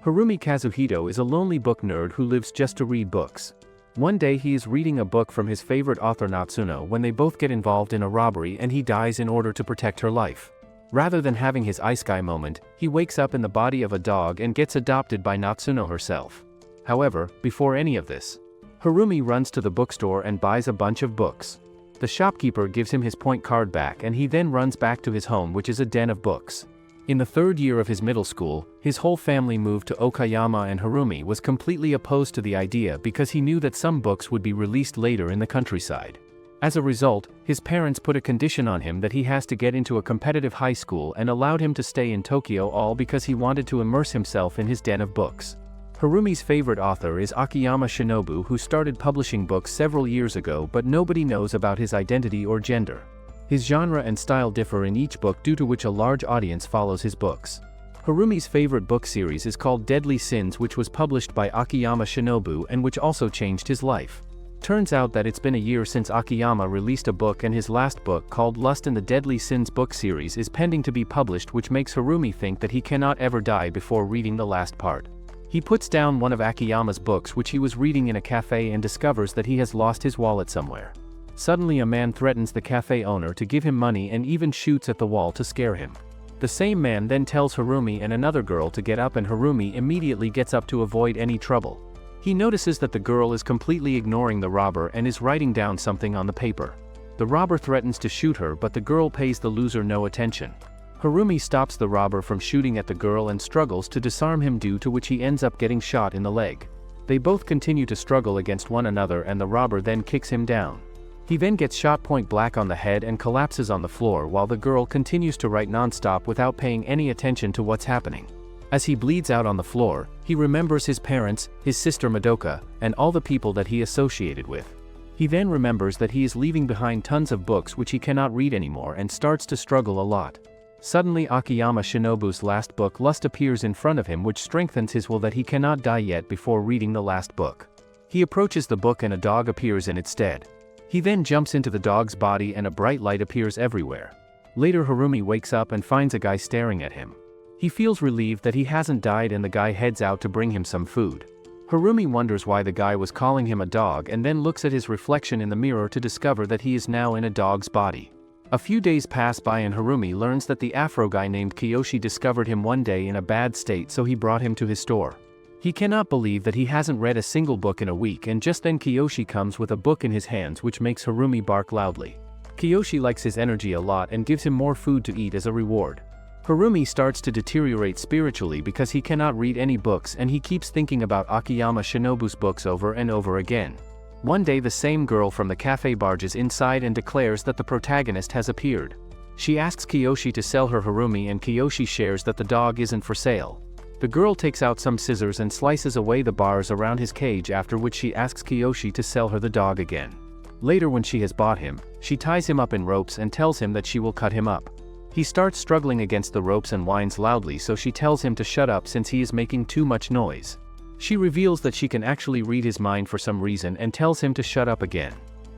Harumi Kazuhito is a lonely book nerd who lives just to read books. One day he is reading a book from his favorite author Natsuno when they both get involved in a robbery and he dies in order to protect her life. Rather than having his isekai moment, he wakes up in the body of a dog and gets adopted by Natsuno herself. However, before any of this, Harumi runs to the bookstore and buys a bunch of books. The shopkeeper gives him his point card back and he then runs back to his home, which is a den of books. In the third year of his middle school, his whole family moved to Okayama and Harumi was completely opposed to the idea because he knew that some books would be released later in the countryside. As a result, his parents put a condition on him that he has to get into a competitive high school and allowed him to stay in Tokyo, all because he wanted to immerse himself in his den of books. Harumi's favorite author is Akiyama Shinobu, who started publishing books several years ago, but nobody knows about his identity or gender. His genre and style differ in each book, due to which a large audience follows his books. Harumi's favorite book series is called Deadly Sins, which was published by Akiyama Shinobu and which also changed his life. Turns out that it's been a year since Akiyama released a book, and his last book, called Lust in the Deadly Sins book series, is pending to be published, which makes Harumi think that he cannot ever die before reading the last part. He puts down one of Akiyama's books which he was reading in a cafe and discovers that he has lost his wallet somewhere. Suddenly a man threatens the cafe owner to give him money and even shoots at the wall to scare him. The same man then tells Harumi and another girl to get up, and Harumi immediately gets up to avoid any trouble. He notices that the girl is completely ignoring the robber and is writing down something on the paper. The robber threatens to shoot her, but the girl pays the loser no attention. Harumi stops the robber from shooting at the girl and struggles to disarm him, due to which he ends up getting shot in the leg. They both continue to struggle against one another and the robber then kicks him down. He then gets shot point blank on the head and collapses on the floor, while the girl continues to write non-stop without paying any attention to what's happening. As he bleeds out on the floor, he remembers his parents, his sister Madoka, and all the people that he associated with. He then remembers that he is leaving behind tons of books which he cannot read anymore and starts to struggle a lot. Suddenly Akiyama Shinobu's last book, Lust, appears in front of him, which strengthens his will that he cannot die yet before reading the last book. He approaches the book and a dog appears in its stead. He then jumps into the dog's body and a bright light appears everywhere. Later Harumi wakes up and finds a guy staring at him. He feels relieved that he hasn't died and the guy heads out to bring him some food. Harumi wonders why the guy was calling him a dog and then looks at his reflection in the mirror to discover that he is now in a dog's body. A few days pass by and Harumi learns that the Afro guy named Kiyoshi discovered him one day in a bad state, so he brought him to his store. He cannot believe that he hasn't read a single book in a week, and just then Kiyoshi comes with a book in his hands, which makes Harumi bark loudly. Kiyoshi likes his energy a lot and gives him more food to eat as a reward. Harumi starts to deteriorate spiritually because he cannot read any books and he keeps thinking about Akiyama Shinobu's books over and over again. One day the same girl from the cafe barges inside and declares that the protagonist has appeared. She asks Kiyoshi to sell her Harumi and Kiyoshi shares that the dog isn't for sale. The girl takes out some scissors and slices away the bars around his cage, after which she asks Kiyoshi to sell her the dog again. Later, when she has bought him, she ties him up in ropes and tells him that she will cut him up. He starts struggling against the ropes and whines loudly, so she tells him to shut up since he is making too much noise. She reveals that she can actually read his mind for some reason and tells him to shut up again.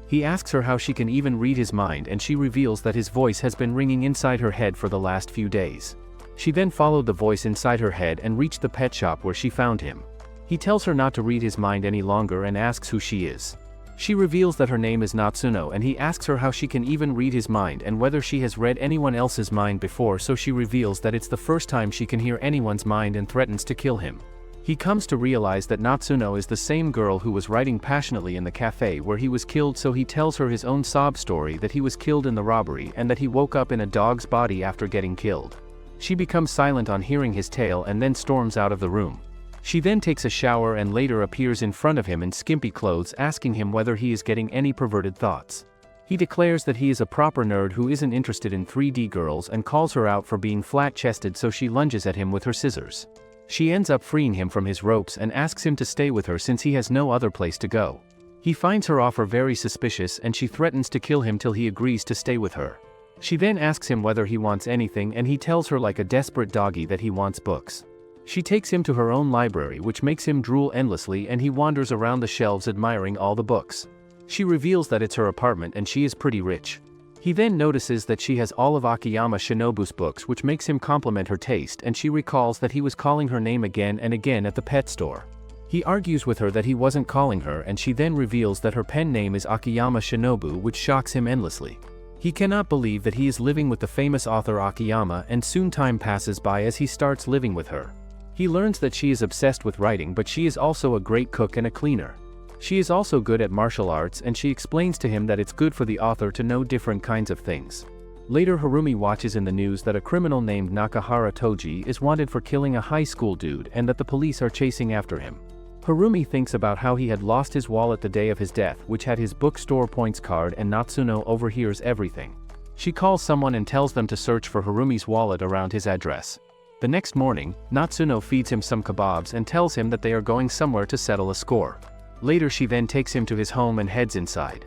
He asks her how she can even read his mind, and she reveals that his voice has been ringing inside her head for the last few days. She then followed the voice inside her head and reached the pet shop where she found him. He tells her not to read his mind any longer and asks who she is. She reveals that her name is Natsuno, and he asks her how she can even read his mind and whether she has read anyone else's mind before, so she reveals that it's the first time she can hear anyone's mind and threatens to kill him. He comes to realize that Natsuno is the same girl who was writing passionately in the cafe where he was killed, so he tells her his own sob story that he was killed in the robbery and that he woke up in a dog's body after getting killed. She becomes silent on hearing his tale and then storms out of the room. She then takes a shower and later appears in front of him in skimpy clothes, asking him whether he is getting any perverted thoughts. He declares that he is a proper nerd who isn't interested in 3D girls and calls her out for being flat-chested, so she lunges at him with her scissors. She ends up freeing him from his ropes and asks him to stay with her since he has no other place to go. He finds her offer very suspicious and she threatens to kill him till he agrees to stay with her. She then asks him whether he wants anything and he tells her like a desperate doggy that he wants books. She takes him to her own library, which makes him drool endlessly, and he wanders around the shelves admiring all the books. She reveals that it's her apartment and she is pretty rich. He then notices that she has all of Akiyama Shinobu's books, which makes him compliment her taste, and she recalls that he was calling her name again and again at the pet store. He argues with her that he wasn't calling her, and she then reveals that her pen name is Akiyama Shinobu, which shocks him endlessly. He cannot believe that he is living with the famous author Akiyama, and soon time passes by as he starts living with her. He learns that she is obsessed with writing, but she is also a great cook and a cleaner. She is also good at martial arts, and she explains to him that it's good for the author to know different kinds of things. Later, Harumi watches in the news that a criminal named Nakahara Toji is wanted for killing a high school dude and that the police are chasing after him. Harumi thinks about how he had lost his wallet the day of his death, which had his bookstore points card, and Natsuno overhears everything. She calls someone and tells them to search for Harumi's wallet around his address. The next morning, Natsuno feeds him some kebabs and tells him that they are going somewhere to settle a score. Later, she then takes him to his home and heads inside.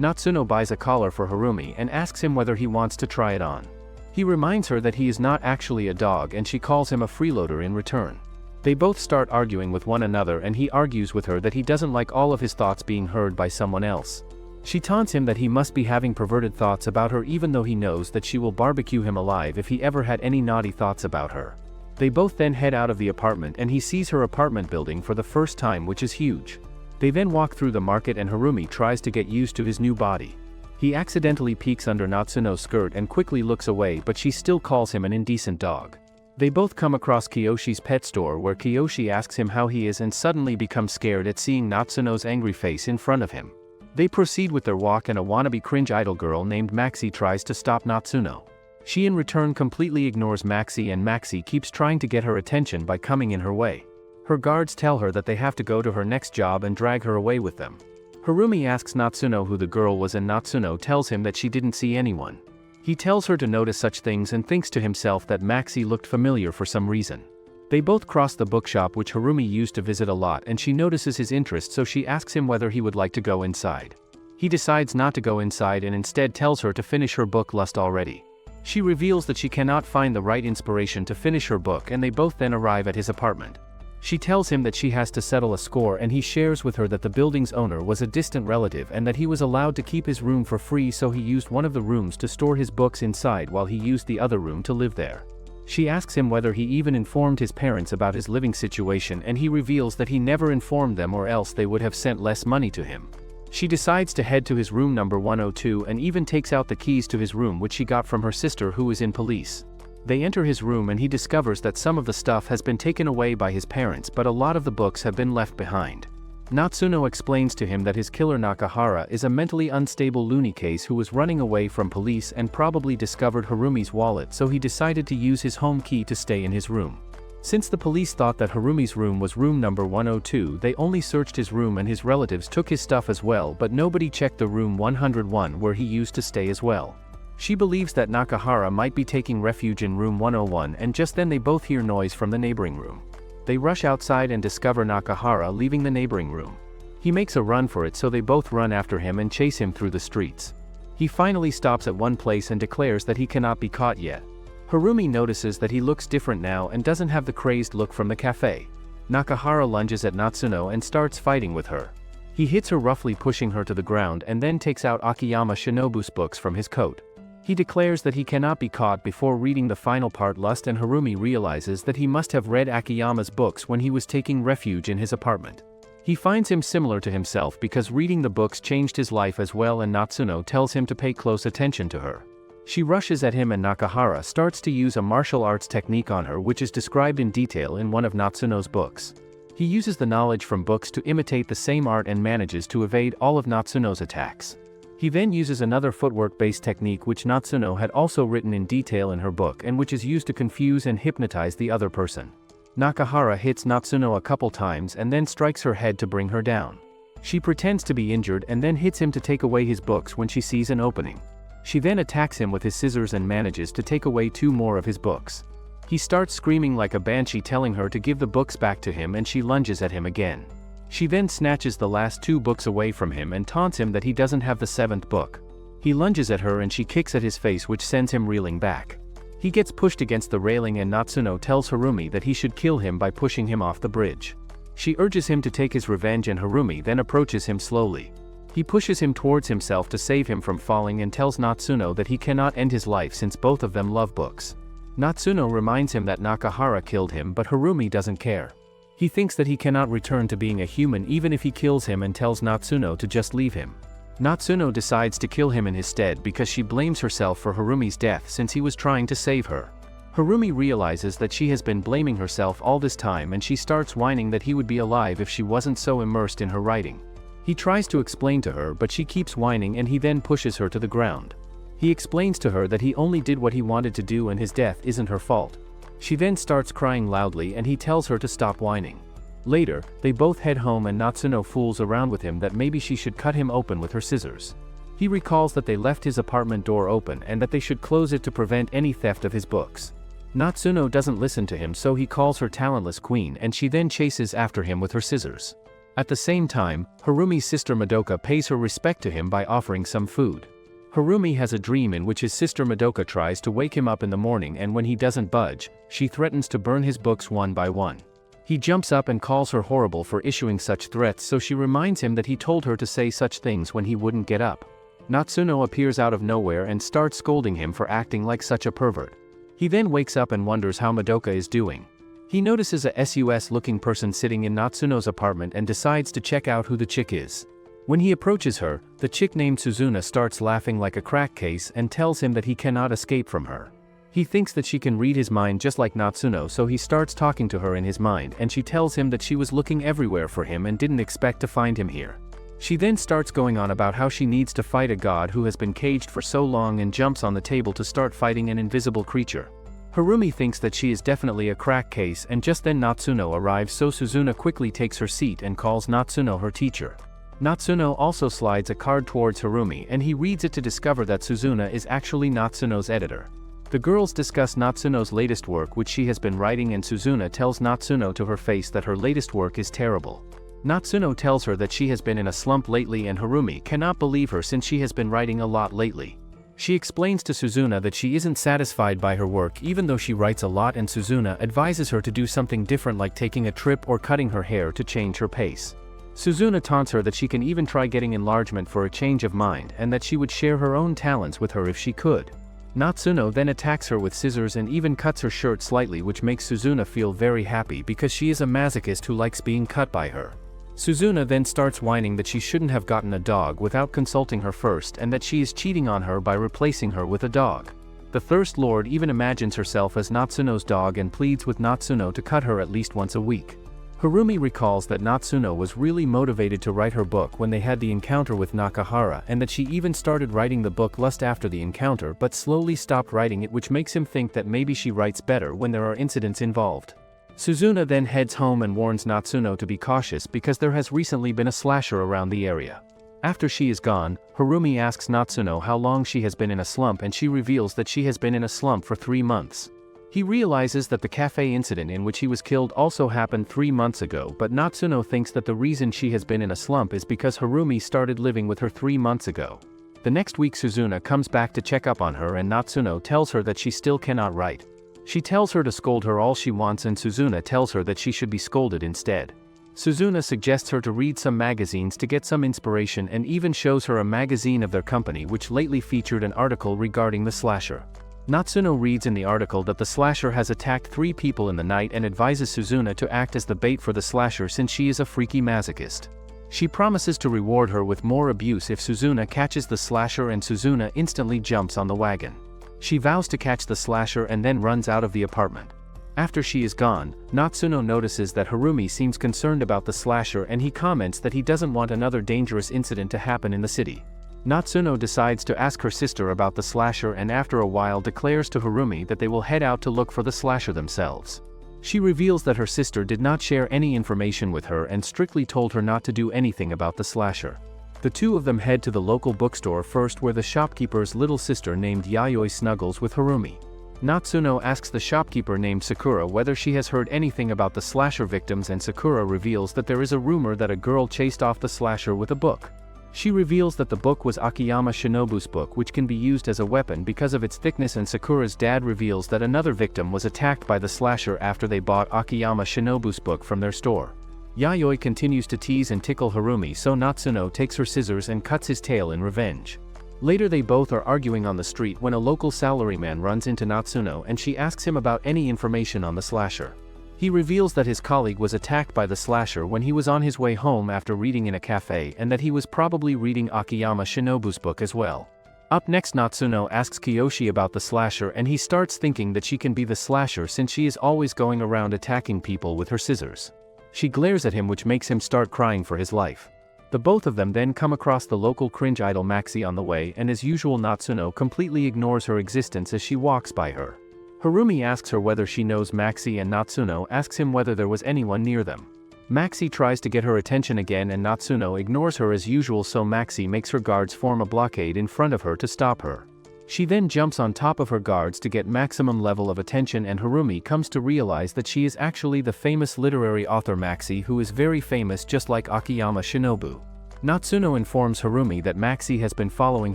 Natsuno buys a collar for Harumi and asks him whether he wants to try it on. He reminds her that he is not actually a dog, and she calls him a freeloader in return. They both start arguing with one another, and he argues with her that he doesn't like all of his thoughts being heard by someone else. She taunts him that he must be having perverted thoughts about her, even though he knows that she will barbecue him alive if he ever had any naughty thoughts about her. They both then head out of the apartment, and he sees her apartment building for the first time, which is huge. They then walk through the market, and Harumi tries to get used to his new body. He accidentally peeks under Natsuno's skirt and quickly looks away, but she still calls him an indecent dog. They both come across Kiyoshi's pet store, where Kiyoshi asks him how he is and suddenly becomes scared at seeing Natsuno's angry face in front of him. They proceed with their walk, and a wannabe cringe idol girl named Maxi tries to stop Natsuno. She in return completely ignores Maxi, and Maxi keeps trying to get her attention by coming in her way. Her guards tell her that they have to go to her next job and drag her away with them. Harumi asks Natsuno who the girl was, and Natsuno tells him that she didn't see anyone. He tells her to notice such things and thinks to himself that Maxi looked familiar for some reason. They both cross the bookshop, which Harumi used to visit a lot, and she notices his interest, so she asks him whether he would like to go inside. He decides not to go inside and instead tells her to finish her book Lust already. She reveals that she cannot find the right inspiration to finish her book, and they both then arrive at his apartment. She tells him that she has to settle a score, and he shares with her that the building's owner was a distant relative and that he was allowed to keep his room for free, so he used one of the rooms to store his books inside while he used the other room to live there. She asks him whether he even informed his parents about his living situation, and he reveals that he never informed them, or else they would have sent less money to him. She decides to head to his room number 102 and even takes out the keys to his room, which she got from her sister, who is in police. They enter his room, and he discovers that some of the stuff has been taken away by his parents, but a lot of the books have been left behind. Natsuno explains to him that his killer Nakahara is a mentally unstable loony case who was running away from police and probably discovered Harumi's wallet, so he decided to use his home key to stay in his room. Since the police thought that Harumi's room was room number 102, they only searched his room, and his relatives took his stuff as well, but nobody checked the room 101 where he used to stay as well. She believes that Nakahara might be taking refuge in room 101, and just then they both hear noise from the neighboring room. They rush outside and discover Nakahara leaving the neighboring room. He makes a run for it, so they both run after him and chase him through the streets. He finally stops at one place and declares that he cannot be caught yet. Harumi notices that he looks different now and doesn't have the crazed look from the cafe. Nakahara lunges at Natsuno and starts fighting with her. He hits her roughly, pushing her to the ground, and then takes out Akiyama Shinobu's books from his coat. He declares that he cannot be caught before reading the final part, Lust, and Harumi realizes that he must have read Akiyama's books when he was taking refuge in his apartment. He finds him similar to himself because reading the books changed his life as well, and Natsuno tells him to pay close attention to her. She rushes at him, and Nakahara starts to use a martial arts technique on her, which is described in detail in one of Natsuno's books. He uses the knowledge from books to imitate the same art and manages to evade all of Natsuno's attacks. He then uses another footwork-based technique which Natsuno had also written in detail in her book, and which is used to confuse and hypnotize the other person. Nakahara hits Natsuno a couple times and then strikes her head to bring her down. She pretends to be injured and then hits him to take away his books when she sees an opening. She then attacks him with his scissors and manages to take away 2 more of his books. He starts screaming like a banshee, telling her to give the books back to him, and she lunges at him again. She then snatches the last 2 books away from him and taunts him that he doesn't have the 7th book. He lunges at her and she kicks at his face, which sends him reeling back. He gets pushed against the railing, and Natsuno tells Harumi that he should kill him by pushing him off the bridge. She urges him to take his revenge, and Harumi then approaches him slowly. He pushes him towards himself to save him from falling and tells Natsuno that he cannot end his life since both of them love books. Natsuno reminds him that Nakahara killed him, but Harumi doesn't care. He thinks that he cannot return to being a human even if he kills him and tells Natsuno to just leave him. Natsuno decides to kill him in his stead because she blames herself for Harumi's death since he was trying to save her. Harumi realizes that she has been blaming herself all this time and she starts whining that he would be alive if she wasn't so immersed in her writing. He tries to explain to her, but she keeps whining and he then pushes her to the ground. He explains to her that he only did what he wanted to do and his death isn't her fault. She then starts crying loudly and he tells her to stop whining. Later, they both head home and Natsuno fools around with him that maybe she should cut him open with her scissors. He recalls that they left his apartment door open and that they should close it to prevent any theft of his books. Natsuno doesn't listen to him, so he calls her talentless queen and she then chases after him with her scissors. At the same time, Harumi's sister Madoka pays her respect to him by offering some food. Harumi has a dream in which his sister Madoka tries to wake him up in the morning, and when he doesn't budge, she threatens to burn his books one by one. He jumps up and calls her horrible for issuing such threats, so she reminds him that he told her to say such things when he wouldn't get up. Natsuno appears out of nowhere and starts scolding him for acting like such a pervert. He then wakes up and wonders how Madoka is doing. He notices a sus-looking person sitting in Natsuno's apartment and decides to check out who the chick is. When he approaches her, the chick named Suzuna starts laughing like a crack case and tells him that he cannot escape from her. He thinks that she can read his mind just like Natsuno, so he starts talking to her in his mind and she tells him that she was looking everywhere for him and didn't expect to find him here. She then starts going on about how she needs to fight a god who has been caged for so long and jumps on the table to start fighting an invisible creature. Harumi thinks that she is definitely a crack case, and just then Natsuno arrives, so Suzuna quickly takes her seat and calls Natsuno her teacher. Natsuno also slides a card towards Harumi and he reads it to discover that Suzuna is actually Natsuno's editor. The girls discuss Natsuno's latest work which she has been writing, and Suzuna tells Natsuno to her face that her latest work is terrible. Natsuno tells her that she has been in a slump lately and Harumi cannot believe her since she has been writing a lot lately. She explains to Suzuna that she isn't satisfied by her work even though she writes a lot, and Suzuna advises her to do something different like taking a trip or cutting her hair to change her pace. Suzuna taunts her that she can even try getting enlargement for a change of mind and that she would share her own talents with her if she could. Natsuno then attacks her with scissors and even cuts her shirt slightly, which makes Suzuna feel very happy because she is a masochist who likes being cut by her. Suzuna then starts whining that she shouldn't have gotten a dog without consulting her first and that she is cheating on her by replacing her with a dog. The Thirst Lord even imagines herself as Natsuno's dog and pleads with Natsuno to cut her at least once a week. Harumi recalls that Natsuno was really motivated to write her book when they had the encounter with Nakahara, and that she even started writing the book lust after the encounter but slowly stopped writing it, which makes him think that maybe she writes better when there are incidents involved. Suzuna then heads home and warns Natsuno to be cautious because there has recently been a slasher around the area. After she is gone, Harumi asks Natsuno how long she has been in a slump, and she reveals that she has been in a slump for 3 months. He realizes that the cafe incident in which he was killed also happened 3 months ago, but Natsuno thinks that the reason she has been in a slump is because Harumi started living with her 3 months ago. The next week Suzuna comes back to check up on her and Natsuno tells her that she still cannot write. She tells her to scold her all she wants, and Suzuna tells her that she should be scolded instead. Suzuna suggests her to read some magazines to get some inspiration and even shows her a magazine of their company which lately featured an article regarding the slasher. Natsuno reads in the article that the slasher has attacked 3 people in the night and advises Suzuna to act as the bait for the slasher since she is a freaky masochist. She promises to reward her with more abuse if Suzuna catches the slasher, and Suzuna instantly jumps on the wagon. She vows to catch the slasher and then runs out of the apartment. After she is gone, Natsuno notices that Harumi seems concerned about the slasher and he comments that he doesn't want another dangerous incident to happen in the city. Natsuno decides to ask her sister about the slasher and after a while declares to Harumi that they will head out to look for the slasher themselves. She reveals that her sister did not share any information with her and strictly told her not to do anything about the slasher. The two of them head to the local bookstore first, where the shopkeeper's little sister named Yayoi snuggles with Harumi. Natsuno asks the shopkeeper named Sakura whether she has heard anything about the slasher victims, and Sakura reveals that there is a rumor that a girl chased off the slasher with a book. She reveals that the book was Akiyama Shinobu's book, which can be used as a weapon because of its thickness, and Sakura's dad reveals that another victim was attacked by the slasher after they bought Akiyama Shinobu's book from their store. Yayoi continues to tease and tickle Harumi, so Natsuno takes her scissors and cuts his tail in revenge. Later they both are arguing on the street when a local salaryman runs into Natsuno and she asks him about any information on the slasher. He reveals that his colleague was attacked by the slasher when he was on his way home after reading in a cafe and that he was probably reading Akiyama Shinobu's book as well. Up next, Natsuno asks Kiyoshi about the slasher and he starts thinking that she can be the slasher since she is always going around attacking people with her scissors. She glares at him, which makes him start crying for his life. The both of them then come across the local cringe idol Maxi on the way, and as usual Natsuno completely ignores her existence as she walks by her. Harumi asks her whether she knows Maxi and Natsuno asks him whether there was anyone near them. Maxi tries to get her attention again and Natsuno ignores her as usual, so Maxi makes her guards form a blockade in front of her to stop her. She then jumps on top of her guards to get maximum level of attention, and Harumi comes to realize that she is actually the famous literary author Maxi, who is very famous just like Akiyama Shinobu. Natsuno informs Harumi that Maxi has been following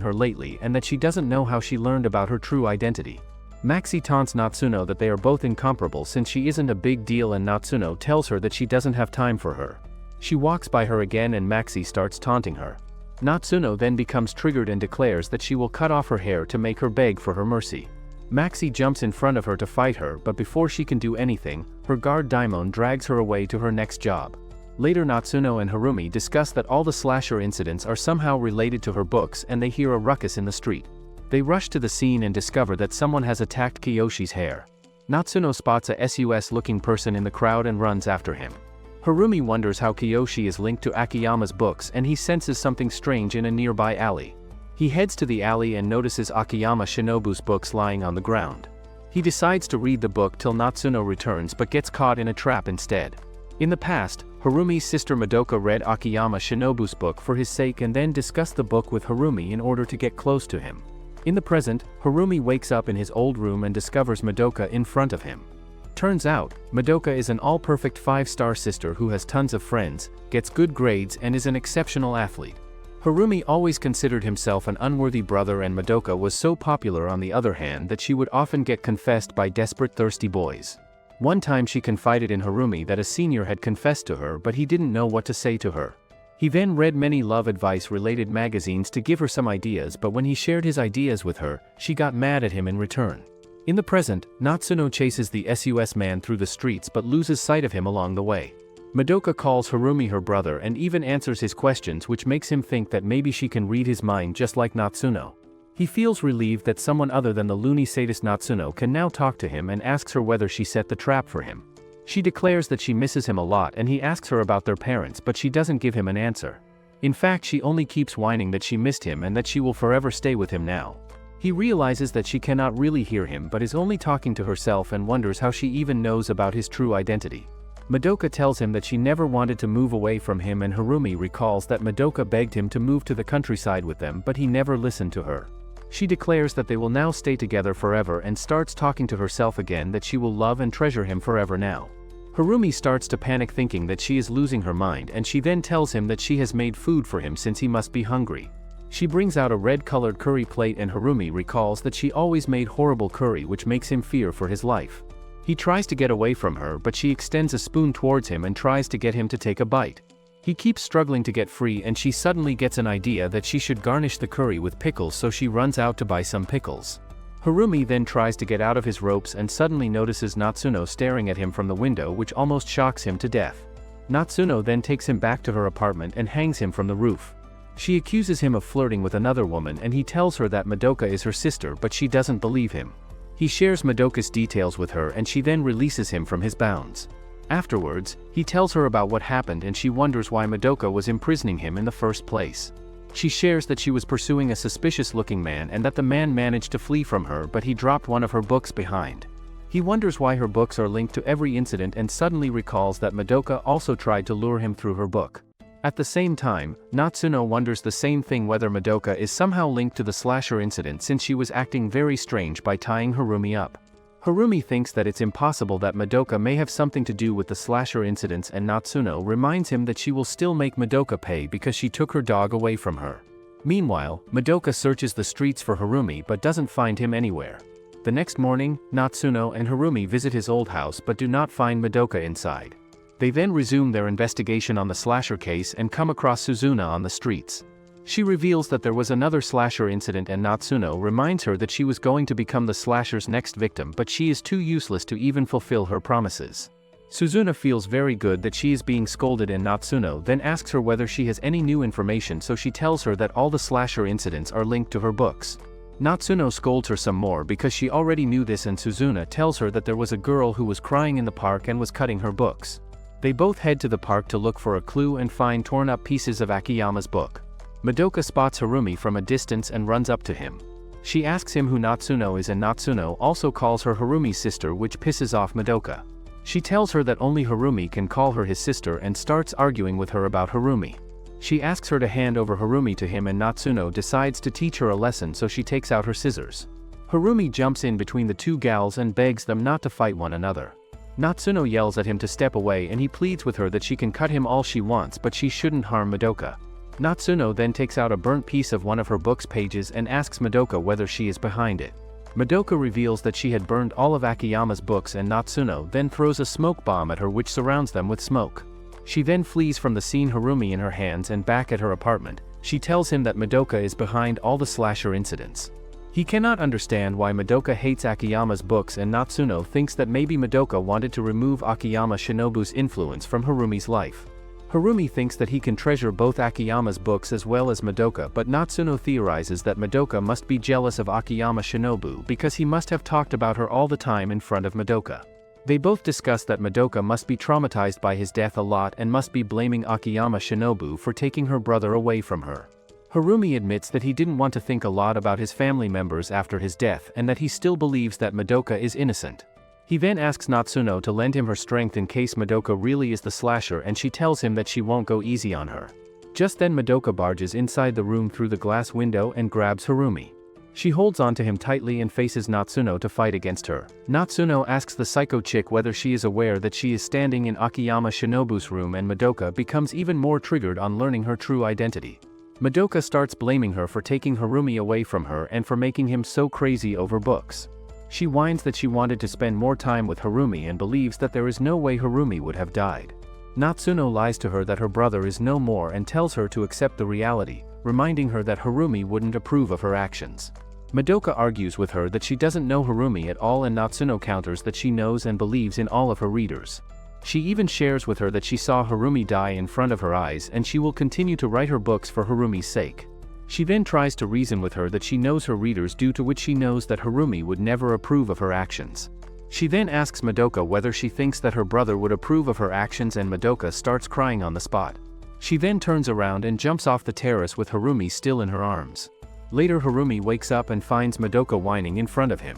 her lately and that she doesn't know how she learned about her true identity. Maxi taunts Natsuno that they are both incomparable since she isn't a big deal, and Natsuno tells her that she doesn't have time for her. She walks by her again and Maxi starts taunting her. Natsuno then becomes triggered and declares that she will cut off her hair to make her beg for her mercy. Maxi jumps in front of her to fight her, but before she can do anything, her guard Daimon drags her away to her next job. Later Natsuno and Harumi discuss that all the slasher incidents are somehow related to her books and they hear a ruckus in the street. They rush to the scene and discover that someone has attacked Kiyoshi's hair. Natsuno spots a SUS-looking person in the crowd and runs after him. Harumi wonders how Kiyoshi is linked to Akiyama's books and he senses something strange in a nearby alley. He heads to the alley and notices Akiyama Shinobu's books lying on the ground. He decides to read the book till Natsuno returns but gets caught in a trap instead. In the past, Harumi's sister Madoka read Akiyama Shinobu's book for his sake and then discussed the book with Harumi in order to get close to him. In the present, Harumi wakes up in his old room and discovers Madoka in front of him. Turns out, Madoka is an all-perfect 5-star sister who has tons of friends, gets good grades and is an exceptional athlete. Harumi always considered himself an unworthy brother, and Madoka was so popular on the other hand that she would often get confessed by desperate thirsty boys. One time she confided in Harumi that a senior had confessed to her but he didn't know what to say to her. He then read many love advice related magazines to give her some ideas, but when he shared his ideas with her, she got mad at him in return. In the present, Natsuno chases the SUS man through the streets but loses sight of him along the way. Madoka calls Harumi her brother and even answers his questions, which makes him think that maybe she can read his mind just like Natsuno. He feels relieved that someone other than the loony sadist Natsuno can now talk to him and asks her whether she set the trap for him. She declares that she misses him a lot and he asks her about their parents, but she doesn't give him an answer. In fact, she only keeps whining that she missed him and that she will forever stay with him now. He realizes that she cannot really hear him but is only talking to herself and wonders how she even knows about his true identity. Madoka tells him that she never wanted to move away from him, and Harumi recalls that Madoka begged him to move to the countryside with them but he never listened to her. She declares that they will now stay together forever and starts talking to herself again that she will love and treasure him forever now. Harumi starts to panic thinking that she is losing her mind, and she then tells him that she has made food for him since he must be hungry. She brings out a red-colored curry plate and Harumi recalls that she always made horrible curry, which makes him fear for his life. He tries to get away from her but she extends a spoon towards him and tries to get him to take a bite. He keeps struggling to get free and she suddenly gets an idea that she should garnish the curry with pickles, so she runs out to buy some pickles. Harumi then tries to get out of his ropes and suddenly notices Natsuno staring at him from the window, which almost shocks him to death. Natsuno then takes him back to her apartment and hangs him from the roof. She accuses him of flirting with another woman and he tells her that Madoka is her sister, but she doesn't believe him. He shares Madoka's details with her and she then releases him from his bounds. Afterwards, he tells her about what happened and she wonders why Madoka was imprisoning him in the first place. She shares that she was pursuing a suspicious-looking man and that the man managed to flee from her but he dropped one of her books behind. He wonders why her books are linked to every incident and suddenly recalls that Madoka also tried to lure him through her book. At the same time, Natsuno wonders the same thing, whether Madoka is somehow linked to the slasher incident since she was acting very strange by tying Harumi up. Harumi thinks that it's impossible that Madoka may have something to do with the slasher incidents, and Natsuno reminds him that she will still make Madoka pay because she took her dog away from her. Meanwhile, Madoka searches the streets for Harumi but doesn't find him anywhere. The next morning, Natsuno and Harumi visit his old house but do not find Madoka inside. They then resume their investigation on the slasher case and come across Suzuna on the streets. She reveals that there was another slasher incident and Natsuno reminds her that she was going to become the slasher's next victim, but she is too useless to even fulfill her promises. Suzuna feels very good that she is being scolded and Natsuno then asks her whether she has any new information, so she tells her that all the slasher incidents are linked to her books. Natsuno scolds her some more because she already knew this, and Suzuna tells her that there was a girl who was crying in the park and was cutting her books. They both head to the park to look for a clue and find torn up pieces of Akiyama's book. Madoka spots Harumi from a distance and runs up to him. She asks him who Natsuno is, and Natsuno also calls her Harumi's sister, which pisses off Madoka. She tells her that only Harumi can call her his sister and starts arguing with her about Harumi. She asks her to hand over Harumi to him, and Natsuno decides to teach her a lesson, so she takes out her scissors. Harumi jumps in between the two gals and begs them not to fight one another. Natsuno yells at him to step away, and he pleads with her that she can cut him all she wants but she shouldn't harm Madoka. Natsuno then takes out a burnt piece of one of her book's pages and asks Madoka whether she is behind it. Madoka reveals that she had burned all of Akiyama's books, and Natsuno then throws a smoke bomb at her which surrounds them with smoke. She then flees from the scene, Harumi in her hands, and back at her apartment, she tells him that Madoka is behind all the slasher incidents. He cannot understand why Madoka hates Akiyama's books, and Natsuno thinks that maybe Madoka wanted to remove Akiyama Shinobu's influence from Harumi's life. Harumi thinks that he can treasure both Akiyama's books as well as Madoka, but Natsuno theorizes that Madoka must be jealous of Akiyama Shinobu because he must have talked about her all the time in front of Madoka. They both discuss that Madoka must be traumatized by his death a lot and must be blaming Akiyama Shinobu for taking her brother away from her. Harumi admits that he didn't want to think a lot about his family members after his death and that he still believes that Madoka is innocent. He then asks Natsuno to lend him her strength in case Madoka really is the slasher, and she tells him that she won't go easy on her. Just then Madoka barges inside the room through the glass window and grabs Harumi. She holds on to him tightly and faces Natsuno to fight against her. Natsuno asks the psycho chick whether she is aware that she is standing in Akiyama Shinobu's room, and Madoka becomes even more triggered on learning her true identity. Madoka starts blaming her for taking Harumi away from her and for making him so crazy over books. She whines that she wanted to spend more time with Harumi and believes that there is no way Harumi would have died. Natsuno lies to her that her brother is no more and tells her to accept the reality, reminding her that Harumi wouldn't approve of her actions. Madoka argues with her that she doesn't know Harumi at all, and Natsuno counters that she knows and believes in all of her readers. She even shares with her that she saw Harumi die in front of her eyes and she will continue to write her books for Harumi's sake. She then tries to reason with her that she knows her readers, due to which she knows that Harumi would never approve of her actions. She then asks Madoka whether she thinks that her brother would approve of her actions, and Madoka starts crying on the spot. She then turns around and jumps off the terrace with Harumi still in her arms. Later Harumi wakes up and finds Madoka whining in front of him.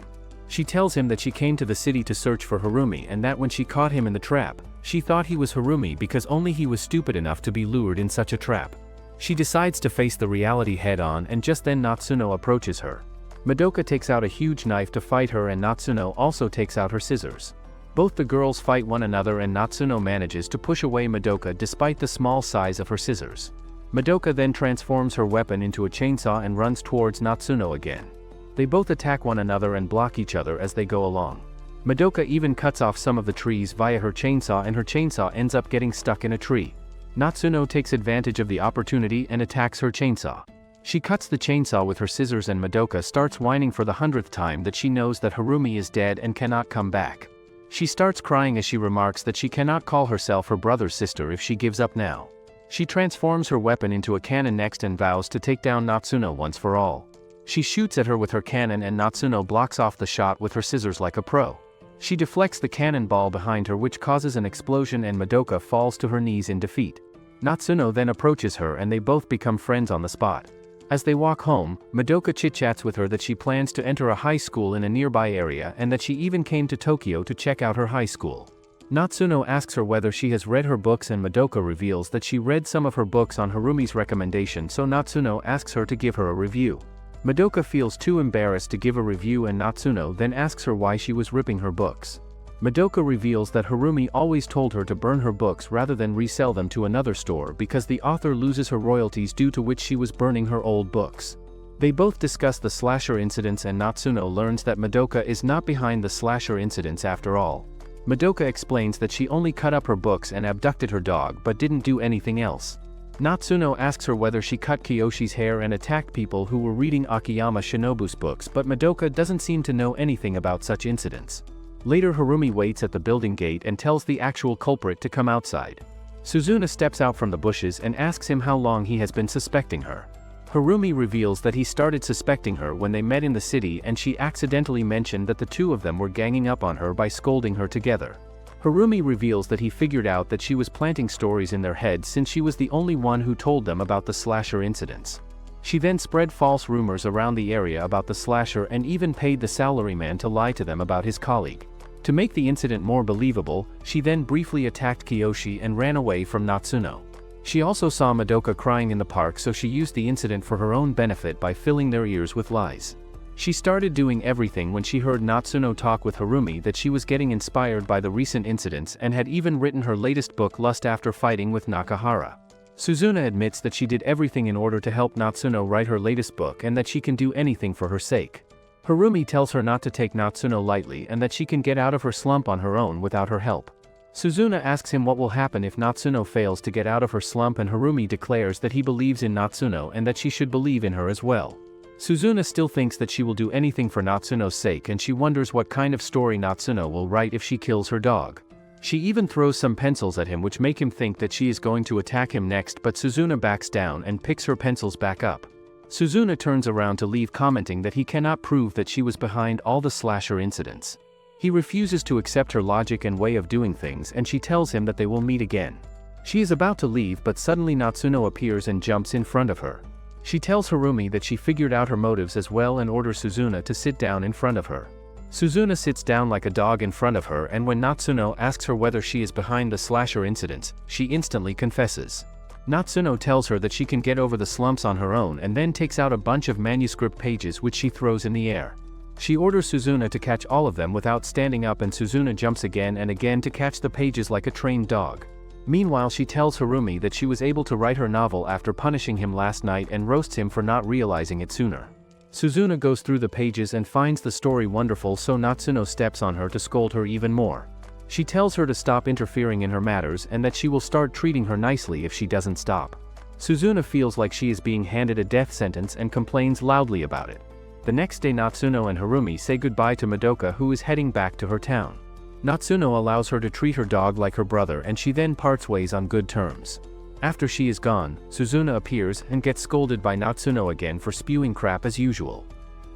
She tells him that she came to the city to search for Harumi and that when she caught him in the trap, she thought he was Harumi because only he was stupid enough to be lured in such a trap. She decides to face the reality head-on, and just then Natsuno approaches her. Madoka takes out a huge knife to fight her, and Natsuno also takes out her scissors. Both the girls fight one another and Natsuno manages to push away Madoka despite the small size of her scissors. Madoka then transforms her weapon into a chainsaw and runs towards Natsuno again. They both attack one another and block each other as they go along. Madoka even cuts off some of the trees via her chainsaw, and her chainsaw ends up getting stuck in a tree. Natsuno takes advantage of the opportunity and attacks her chainsaw. She cuts the chainsaw with her scissors, and Madoka starts whining for the 100th time that she knows that Harumi is dead and cannot come back. She starts crying as she remarks that she cannot call herself her brother's sister if she gives up now. She transforms her weapon into a cannon next and vows to take down Natsuno once for all. She shoots at her with her cannon, and Natsuno blocks off the shot with her scissors like a pro. She deflects the cannonball behind her, which causes an explosion, and Madoka falls to her knees in defeat. Natsuno then approaches her and they both become friends on the spot. As they walk home, Madoka chit-chats with her that she plans to enter a high school in a nearby area and that she even came to Tokyo to check out her high school. Natsuno asks her whether she has read her books, and Madoka reveals that she read some of her books on Harumi's recommendation, so Natsuno asks her to give her a review. Madoka feels too embarrassed to give a review, and Natsuno then asks her why she was ripping her books. Madoka reveals that Harumi always told her to burn her books rather than resell them to another store because the author loses her royalties, due to which she was burning her old books. They both discuss the slasher incidents, and Natsuno learns that Madoka is not behind the slasher incidents after all. Madoka explains that she only cut up her books and abducted her dog but didn't do anything else. Natsuno asks her whether she cut Kiyoshi's hair and attacked people who were reading Akiyama Shinobu's books, but Madoka doesn't seem to know anything about such incidents. Later, Harumi waits at the building gate and tells the actual culprit to come outside. Suzuna steps out from the bushes and asks him how long he has been suspecting her. Harumi reveals that he started suspecting her when they met in the city, and she accidentally mentioned that the two of them were ganging up on her by scolding her together. Harumi reveals that he figured out that she was planting stories in their heads since she was the only one who told them about the slasher incidents. She then spread false rumors around the area about the slasher and even paid the salaryman to lie to them about his colleague. To make the incident more believable, she then briefly attacked Kiyoshi and ran away from Natsuno. She also saw Madoka crying in the park, so she used the incident for her own benefit by filling their ears with lies. She started doing everything when she heard Natsuno talk with Harumi that she was getting inspired by the recent incidents and had even written her latest book Lust after fighting with Nakahara. Suzuna admits that she did everything in order to help Natsuno write her latest book and that she can do anything for her sake. Harumi tells her not to take Natsuno lightly and that she can get out of her slump on her own without her help. Suzuna asks him what will happen if Natsuno fails to get out of her slump, and Harumi declares that he believes in Natsuno and that she should believe in her as well. Suzuna still thinks that she will do anything for Natsuno's sake, and she wonders what kind of story Natsuno will write if she kills her dog. She even throws some pencils at him which make him think that she is going to attack him next, but Suzuna backs down and picks her pencils back up. Suzuna turns around to leave, commenting that he cannot prove that she was behind all the slasher incidents. He refuses to accept her logic and way of doing things, and she tells him that they will meet again. She is about to leave, but suddenly Natsuno appears and jumps in front of her. She tells Harumi that she figured out her motives as well and orders Suzuna to sit down in front of her. Suzuna sits down like a dog in front of her, and when Natsuno asks her whether she is behind the slasher incidents, she instantly confesses. Natsuno tells her that she can get over the slumps on her own and then takes out a bunch of manuscript pages which she throws in the air. She orders Suzuna to catch all of them without standing up, and Suzuna jumps again and again to catch the pages like a trained dog. Meanwhile, she tells Harumi that she was able to write her novel after punishing him last night and roasts him for not realizing it sooner. Suzuna goes through the pages and finds the story wonderful, so Natsuno steps on her to scold her even more. She tells her to stop interfering in her matters and that she will start treating her nicely if she doesn't stop. Suzuna feels like she is being handed a death sentence and complains loudly about it. The next day, Natsuno and Harumi say goodbye to Madoka, who is heading back to her town. Natsuno allows her to treat her dog like her brother, and she then parts ways on good terms. After she is gone, Suzuna appears and gets scolded by Natsuno again for spewing crap as usual.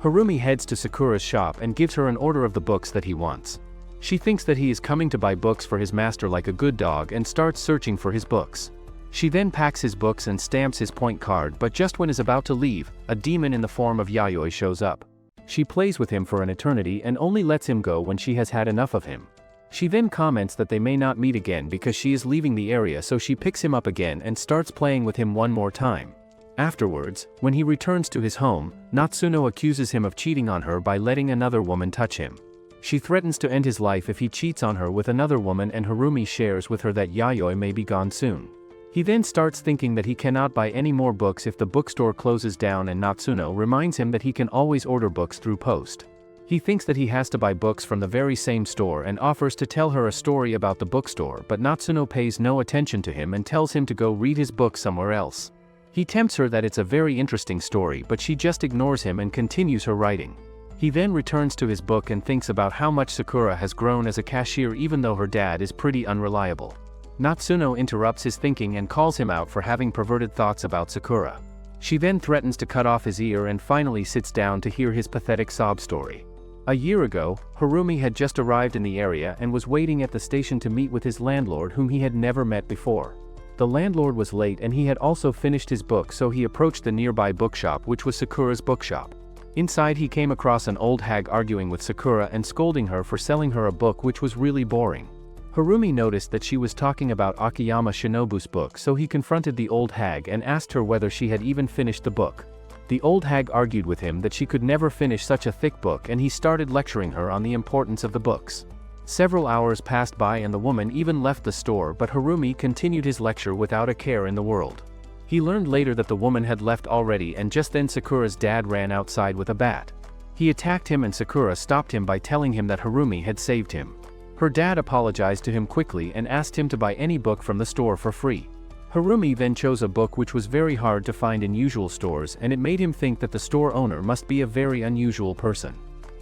Harumi heads to Sakura's shop and gives her an order of the books that he wants. She thinks that he is coming to buy books for his master like a good dog and starts searching for his books. She then packs his books and stamps his point card, but just when is about to leave, a demon in the form of Yayoi shows up. She plays with him for an eternity and only lets him go when she has had enough of him. She then comments that they may not meet again because she is leaving the area, so she picks him up again and starts playing with him one more time. Afterwards, when he returns to his home, Natsuno accuses him of cheating on her by letting another woman touch him. She threatens to end his life if he cheats on her with another woman, and Harumi shares with her that Yayoi may be gone soon. He then starts thinking that he cannot buy any more books if the bookstore closes down, and Natsuno reminds him that he can always order books through post. He thinks that he has to buy books from the very same store and offers to tell her a story about the bookstore, but Natsuno pays no attention to him and tells him to go read his book somewhere else. He tempts her that it's a very interesting story, but she just ignores him and continues her writing. He then returns to his book and thinks about how much Sakura has grown as a cashier, even though her dad is pretty unreliable. Natsuno interrupts his thinking and calls him out for having perverted thoughts about Sakura. She then threatens to cut off his ear and finally sits down to hear his pathetic sob story. A year ago, Harumi had just arrived in the area and was waiting at the station to meet with his landlord, whom he had never met before. The landlord was late and he had also finished his book, so he approached the nearby bookshop, which was Sakura's bookshop. Inside, he came across an old hag arguing with Sakura and scolding her for selling her a book which was really boring. Harumi noticed that she was talking about Akiyama Shinobu's book, so he confronted the old hag and asked her whether she had even finished the book. The old hag argued with him that she could never finish such a thick book, and he started lecturing her on the importance of the books. Several hours passed by and the woman even left the store, but Harumi continued his lecture without a care in the world. He learned later that the woman had left already, and just then Sakura's dad ran outside with a bat. He attacked him and Sakura stopped him by telling him that Harumi had saved him. Her dad apologized to him quickly and asked him to buy any book from the store for free. Harumi then chose a book which was very hard to find in usual stores, and it made him think that the store owner must be a very unusual person.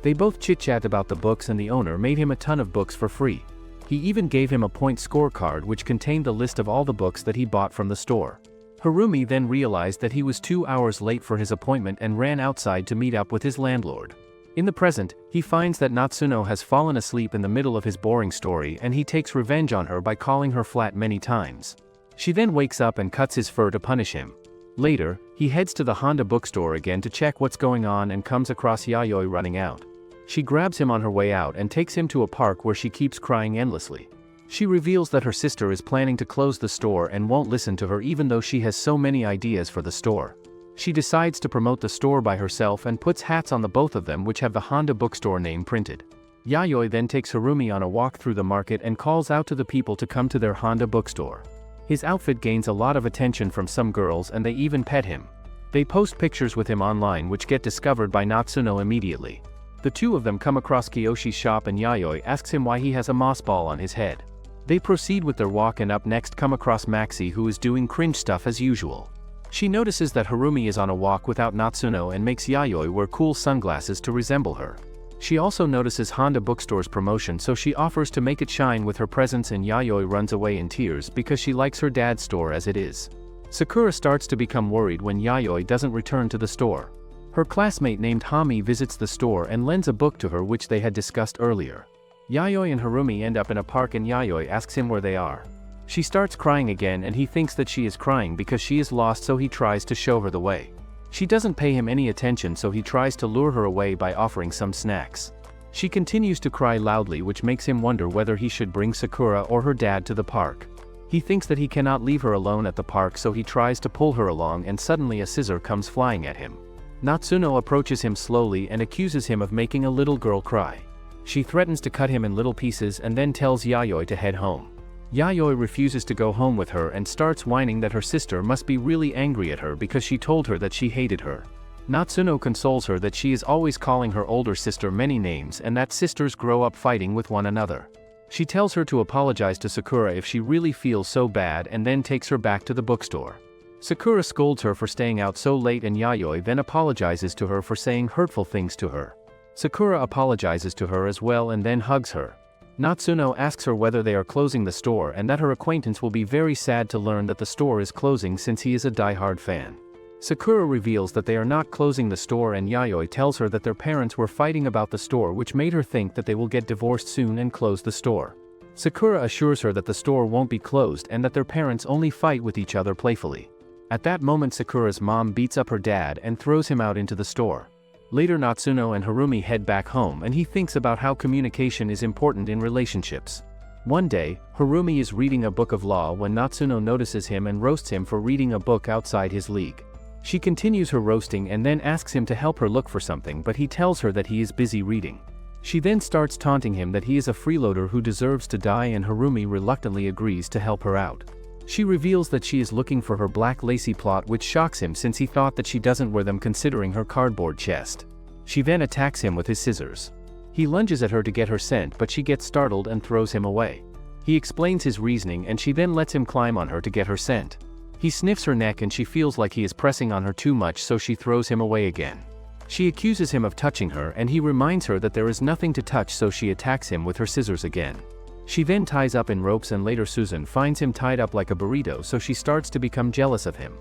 They both chit-chat about the books, and the owner made him a ton of books for free. He even gave him a point scorecard which contained the list of all the books that he bought from the store. Harumi then realized that he was 2 hours late for his appointment and ran outside to meet up with his landlord. In the present, he finds that Natsuno has fallen asleep in the middle of his boring story, and he takes revenge on her by calling her flat many times. She then wakes up and cuts his fur to punish him. Later, he heads to the Honda bookstore again to check what's going on and comes across Yayoi running out. She grabs him on her way out and takes him to a park where she keeps crying endlessly. She reveals that her sister is planning to close the store and won't listen to her even though she has so many ideas for the store. She decides to promote the store by herself and puts hats on the both of them which have the Honda bookstore name printed. Yayoi then takes Harumi on a walk through the market and calls out to the people to come to their Honda bookstore. His outfit gains a lot of attention from some girls and they even pet him. They post pictures with him online which get discovered by Natsuno immediately. The two of them come across Kiyoshi's shop and Yayoi asks him why he has a moss ball on his head. They proceed with their walk and up next come across Maxi, who is doing cringe stuff as usual. She notices that Harumi is on a walk without Natsuno and makes Yayoi wear cool sunglasses to resemble her. She also notices Honda Bookstore's promotion, so she offers to make it shine with her presence, and Yayoi runs away in tears because she likes her dad's store as it is. Sakura starts to become worried when Yayoi doesn't return to the store. Her classmate named Hami visits the store and lends a book to her which they had discussed earlier. Yayoi and Harumi end up in a park and Yayoi asks him where they are. She starts crying again and he thinks that she is crying because she is lost, so he tries to show her the way. She doesn't pay him any attention, so he tries to lure her away by offering some snacks. She continues to cry loudly, which makes him wonder whether he should bring Sakura or her dad to the park. He thinks that he cannot leave her alone at the park, so he tries to pull her along and suddenly a scissor comes flying at him. Natsuno approaches him slowly and accuses him of making a little girl cry. She threatens to cut him in little pieces and then tells Yayoi to head home. Yayoi refuses to go home with her and starts whining that her sister must be really angry at her because she told her that she hated her. Natsuno consoles her that she is always calling her older sister many names and that sisters grow up fighting with one another. She tells her to apologize to Sakura if she really feels so bad and then takes her back to the bookstore. Sakura scolds her for staying out so late and Yayoi then apologizes to her for saying hurtful things to her. Sakura apologizes to her as well and then hugs her. Natsuno asks her whether they are closing the store and that her acquaintance will be very sad to learn that the store is closing since he is a die-hard fan. Sakura reveals that they are not closing the store and Yayoi tells her that their parents were fighting about the store, which made her think that they will get divorced soon and close the store. Sakura assures her that the store won't be closed and that their parents only fight with each other playfully. At that moment Sakura's mom beats up her dad and throws him out into the store. Later Natsuno and Harumi head back home and he thinks about how communication is important in relationships. One day, Harumi is reading a book of law when Natsuno notices him and roasts him for reading a book outside his league. She continues her roasting and then asks him to help her look for something, but he tells her that he is busy reading. She then starts taunting him that he is a freeloader who deserves to die, and Harumi reluctantly agrees to help her out. She reveals that she is looking for her black lacy plot, which shocks him since he thought that she doesn't wear them considering her cardboard chest. She then attacks him with his scissors. He lunges at her to get her scent, but she gets startled and throws him away. He explains his reasoning and she then lets him climb on her to get her scent. He sniffs her neck and she feels like he is pressing on her too much, so she throws him away again. She accuses him of touching her and he reminds her that there is nothing to touch, so she attacks him with her scissors again. She then ties up in ropes and later Susan finds him tied up like a burrito, so she starts to become jealous of him.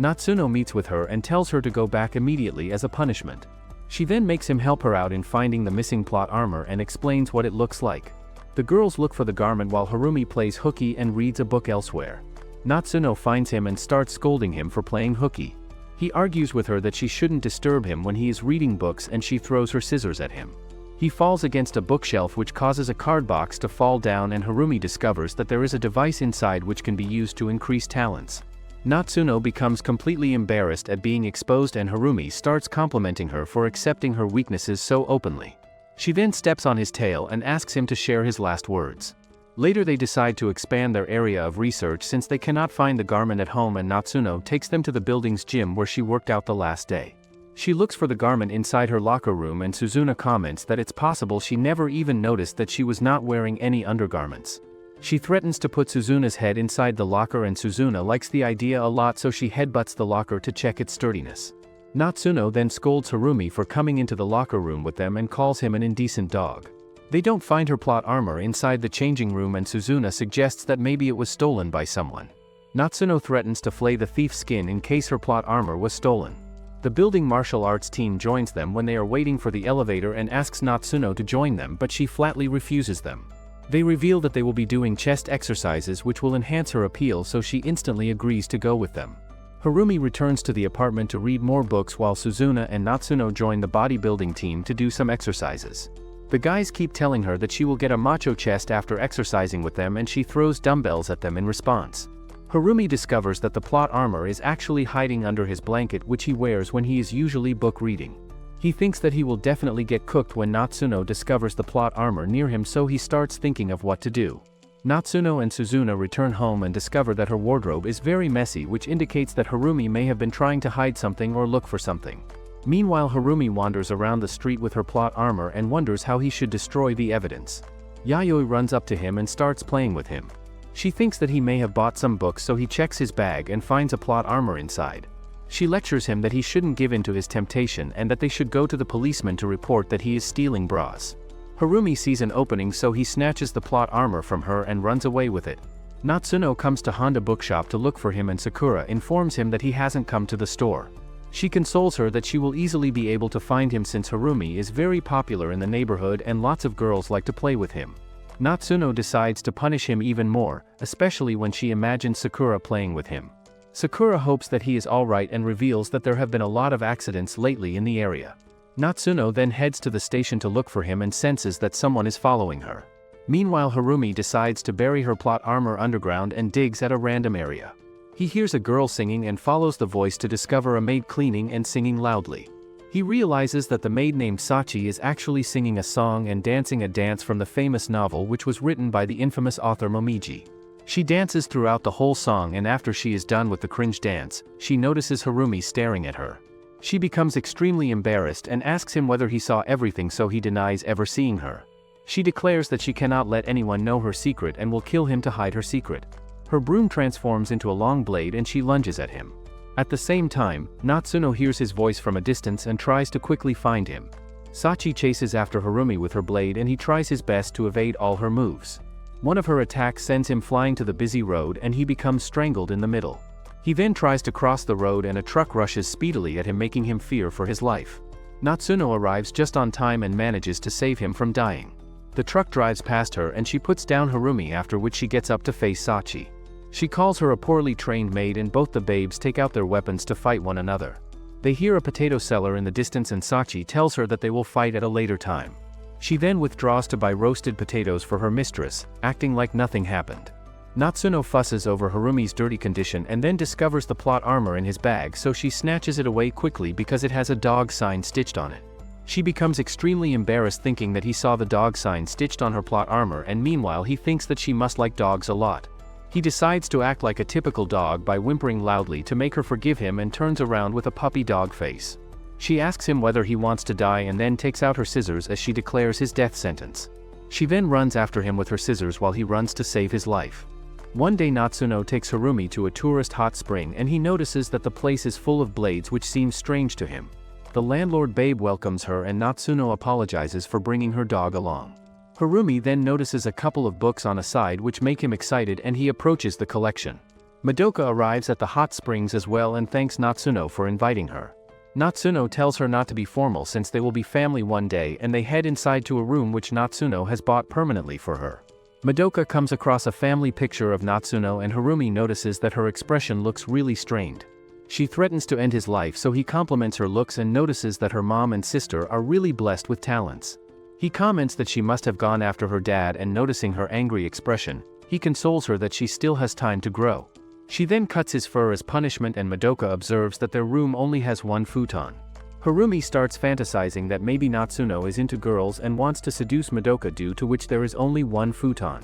Natsuno meets with her and tells her to go back immediately as a punishment. She then makes him help her out in finding the missing plot armor and explains what it looks like. The girls look for the garment while Harumi plays hooky and reads a book elsewhere. Natsuno finds him and starts scolding him for playing hooky. He argues with her that she shouldn't disturb him when he is reading books and she throws her scissors at him. He falls against a bookshelf, which causes a card box to fall down, and Harumi discovers that there is a device inside which can be used to increase talents. Natsuno becomes completely embarrassed at being exposed and Harumi starts complimenting her for accepting her weaknesses so openly. She then steps on his tail and asks him to share his last words. Later they decide to expand their area of research since they cannot find the garment at home, and Natsuno takes them to the building's gym where she worked out the last day. She looks for the garment inside her locker room and Suzuna comments that it's possible she never even noticed that she was not wearing any undergarments. She threatens to put Suzuna's head inside the locker and Suzuna likes the idea a lot, so she headbutts the locker to check its sturdiness. Natsuno then scolds Harumi for coming into the locker room with them and calls him an indecent dog. They don't find her plot armor inside the changing room and Suzuna suggests that maybe it was stolen by someone. Natsuno threatens to flay the thief's skin in case her plot armor was stolen. The building martial arts team joins them when they are waiting for the elevator and asks Natsuno to join them, but she flatly refuses them. They reveal that they will be doing chest exercises which will enhance her appeal, so she instantly agrees to go with them. Harumi returns to the apartment to read more books while Suzuna and Natsuno join the bodybuilding team to do some exercises. The guys keep telling her that she will get a macho chest after exercising with them and she throws dumbbells at them in response. Harumi discovers that the plot armor is actually hiding under his blanket, which he wears when he is usually book reading. He thinks that he will definitely get cooked when Natsuno discovers the plot armor near him, so he starts thinking of what to do. Natsuno and Suzuna return home and discover that her wardrobe is very messy, which indicates that Harumi may have been trying to hide something or look for something. Meanwhile, Harumi wanders around the street with her plot armor and wonders how he should destroy the evidence. Yayoi runs up to him and starts playing with him. She thinks that he may have bought some books, so he checks his bag and finds a plot armor inside. She lectures him that he shouldn't give in to his temptation and that they should go to the policeman to report that he is stealing bras. Harumi sees an opening, so he snatches the plot armor from her and runs away with it. Natsuno comes to Honda Bookshop to look for him and Sakura informs him that he hasn't come to the store. She consoles her that she will easily be able to find him since Harumi is very popular in the neighborhood and lots of girls like to play with him. Natsuno decides to punish him even more, especially when she imagines Sakura playing with him. Sakura hopes that he is alright and reveals that there have been a lot of accidents lately in the area. Natsuno then heads to the station to look for him and senses that someone is following her. Meanwhile, Harumi decides to bury her plot armor underground and digs at a random area. He hears a girl singing and follows the voice to discover a maid cleaning and singing loudly. He realizes that the maid named Sachi is actually singing a song and dancing a dance from the famous novel which was written by the infamous author Momiji. She dances throughout the whole song, and after she is done with the cringe dance, she notices Harumi staring at her. She becomes extremely embarrassed and asks him whether he saw everything, so he denies ever seeing her. She declares that she cannot let anyone know her secret and will kill him to hide her secret. Her broom transforms into a long blade and she lunges at him. At the same time, Natsuno hears his voice from a distance and tries to quickly find him. Sachi chases after Harumi with her blade and he tries his best to evade all her moves. One of her attacks sends him flying to the busy road and he becomes strangled in the middle. He then tries to cross the road and a truck rushes speedily at him, making him fear for his life. Natsuno arrives just on time and manages to save him from dying. The truck drives past her and she puts down Harumi, after which she gets up to face Sachi. She calls her a poorly trained maid and both the babes take out their weapons to fight one another. They hear a potato seller in the distance and Sachi tells her that they will fight at a later time. She then withdraws to buy roasted potatoes for her mistress, acting like nothing happened. Natsuno fusses over Harumi's dirty condition and then discovers the plot armor in his bag, so she snatches it away quickly because it has a dog sign stitched on it. She becomes extremely embarrassed thinking that he saw the dog sign stitched on her plot armor, and meanwhile he thinks that she must like dogs a lot. He decides to act like a typical dog by whimpering loudly to make her forgive him and turns around with a puppy dog face. She asks him whether he wants to die and then takes out her scissors as she declares his death sentence. She then runs after him with her scissors while he runs to save his life. One day Natsuno takes Harumi to a tourist hot spring and he notices that the place is full of blades, which seems strange to him. The landlord babe welcomes her and Natsuno apologizes for bringing her dog along. Harumi then notices a couple of books on a side which make him excited and he approaches the collection. Madoka arrives at the hot springs as well and thanks Natsuno for inviting her. Natsuno tells her not to be formal since they will be family one day, and they head inside to a room which Natsuno has bought permanently for her. Madoka comes across a family picture of Natsuno and Harumi notices that her expression looks really strained. She threatens to end his life, so he compliments her looks and notices that her mom and sister are really blessed with talents. He comments that she must have gone after her dad, and noticing her angry expression, he consoles her that she still has time to grow. She then cuts his fur as punishment and Madoka observes that their room only has one futon. Harumi starts fantasizing that maybe Natsuno is into girls and wants to seduce Madoka, due to which there is only one futon.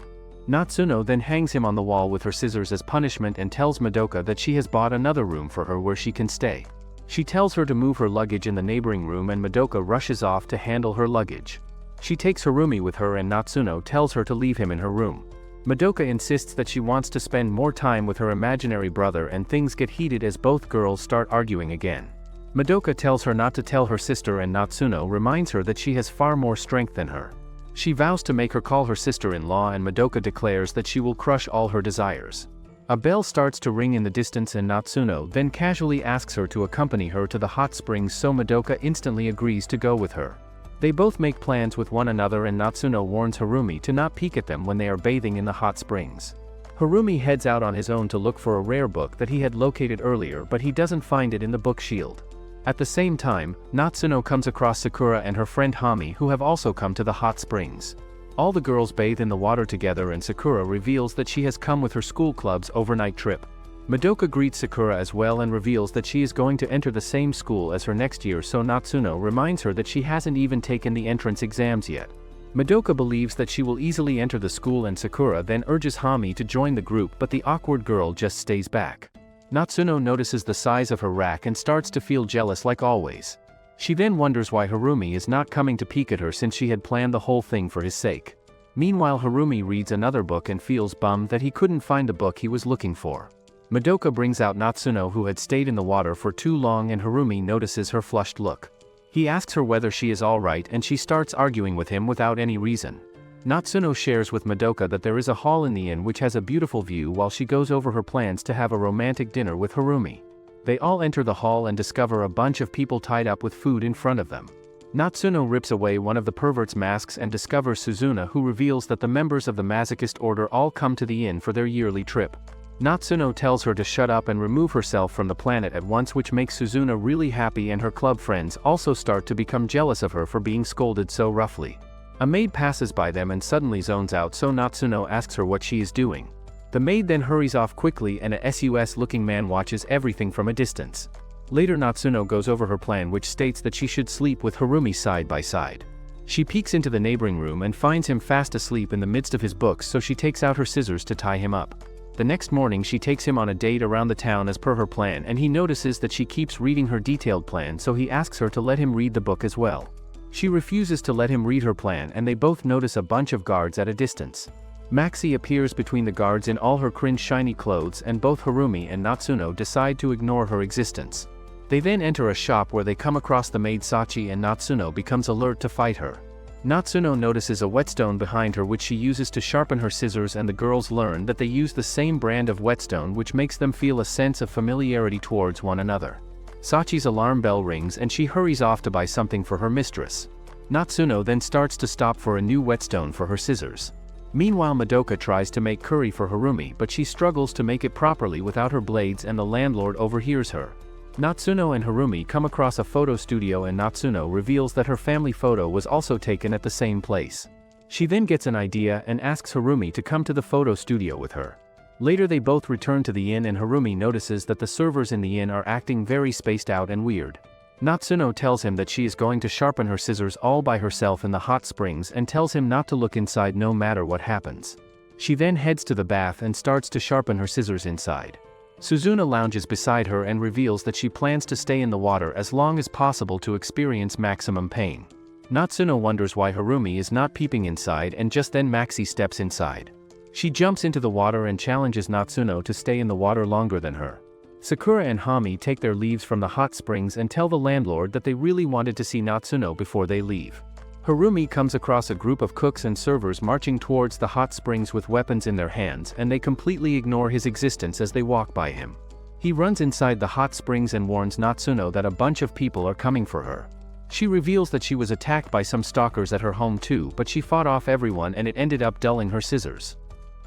Natsuno then hangs him on the wall with her scissors as punishment and tells Madoka that she has bought another room for her where she can stay. She tells her to move her luggage in the neighboring room and Madoka rushes off to handle her luggage. She takes Harumi with her and Natsuno tells her to leave him in her room. Madoka insists that she wants to spend more time with her imaginary brother and things get heated as both girls start arguing again. Madoka tells her not to tell her sister and Natsuno reminds her that she has far more strength than her. She vows to make her call her sister-in-law and Madoka declares that she will crush all her desires. A bell starts to ring in the distance and Natsuno then casually asks her to accompany her to the hot springs, so Madoka instantly agrees to go with her. They both make plans with one another and Natsuno warns Harumi to not peek at them when they are bathing in the hot springs. Harumi heads out on his own to look for a rare book that he had located earlier, but he doesn't find it in the book shield. At the same time, Natsuno comes across Sakura and her friend Hami, who have also come to the hot springs. All the girls bathe in the water together and Sakura reveals that she has come with her school club's overnight trip. Madoka greets Sakura as well and reveals that she is going to enter the same school as her next year, so Natsuno reminds her that she hasn't even taken the entrance exams yet. Madoka believes that she will easily enter the school and Sakura then urges Hami to join the group, but the awkward girl just stays back. Natsuno notices the size of her rack and starts to feel jealous like always. She then wonders why Harumi is not coming to peek at her since she had planned the whole thing for his sake. Meanwhile, Harumi reads another book and feels bummed that he couldn't find the book he was looking for. Madoka brings out Natsuno, who had stayed in the water for too long, and Harumi notices her flushed look. He asks her whether she is alright and she starts arguing with him without any reason. Natsuno shares with Madoka that there is a hall in the inn which has a beautiful view while she goes over her plans to have a romantic dinner with Harumi. They all enter the hall and discover a bunch of people tied up with food in front of them. Natsuno rips away one of the pervert's masks and discovers Suzuna, who reveals that the members of the masochist order all come to the inn for their yearly trip. Natsuno tells her to shut up and remove herself from the planet at once, which makes Suzuna really happy, and her club friends also start to become jealous of her for being scolded so roughly. A maid passes by them and suddenly zones out, so Natsuno asks her what she is doing. The maid then hurries off quickly and a SUS-looking man watches everything from a distance. Later, Natsuno goes over her plan, which states that she should sleep with Harumi side by side. She peeks into the neighboring room and finds him fast asleep in the midst of his books, so she takes out her scissors to tie him up. The next morning she takes him on a date around the town as per her plan, and he notices that she keeps reading her detailed plan, so he asks her to let him read the book as well. She refuses to let him read her plan, and they both notice a bunch of guards at a distance. Maxi appears between the guards in all her cringe shiny clothes, and both Harumi and Natsuno decide to ignore her existence. They then enter a shop where they come across the maid Sachi, and Natsuno becomes alert to fight her. Natsuno notices a whetstone behind her which she uses to sharpen her scissors, and the girls learn that they use the same brand of whetstone, which makes them feel a sense of familiarity towards one another. Sachi's alarm bell rings and she hurries off to buy something for her mistress. Natsuno then starts to stop for a new whetstone for her scissors. Meanwhile, Madoka tries to make curry for Harumi, but she struggles to make it properly without her blades, and the landlord overhears her. Natsuno and Harumi come across a photo studio, and Natsuno reveals that her family photo was also taken at the same place. She then gets an idea and asks Harumi to come to the photo studio with her. Later they both return to the inn, and Harumi notices that the servers in the inn are acting very spaced out and weird. Natsuno tells him that she is going to sharpen her scissors all by herself in the hot springs and tells him not to look inside no matter what happens. She then heads to the bath and starts to sharpen her scissors inside. Suzuna lounges beside her and reveals that she plans to stay in the water as long as possible to experience maximum pain. Natsuno wonders why Harumi is not peeping inside, and just then Maxi steps inside. She jumps into the water and challenges Natsuno to stay in the water longer than her. Sakura and Hami take their leaves from the hot springs and tell the landlord that they really wanted to see Natsuno before they leave. Harumi comes across a group of cooks and servers marching towards the hot springs with weapons in their hands, and they completely ignore his existence as they walk by him. He runs inside the hot springs and warns Natsuno that a bunch of people are coming for her. She reveals that she was attacked by some stalkers at her home too, but she fought off everyone and it ended up dulling her scissors.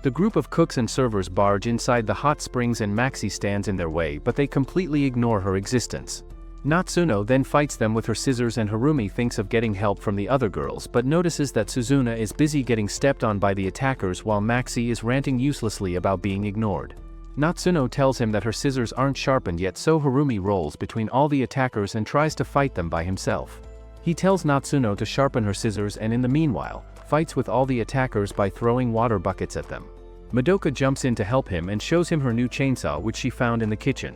The group of cooks and servers barge inside the hot springs and Maxi stands in their way, but they completely ignore her existence. Natsuno then fights them with her scissors, and Harumi thinks of getting help from the other girls but notices that Suzuna is busy getting stepped on by the attackers while Maxi is ranting uselessly about being ignored. Natsuno tells him that her scissors aren't sharpened yet, so Harumi rolls between all the attackers and tries to fight them by himself. He tells Natsuno to sharpen her scissors, and in the meanwhile, fights with all the attackers by throwing water buckets at them. Madoka jumps in to help him and shows him her new chainsaw which she found in the kitchen.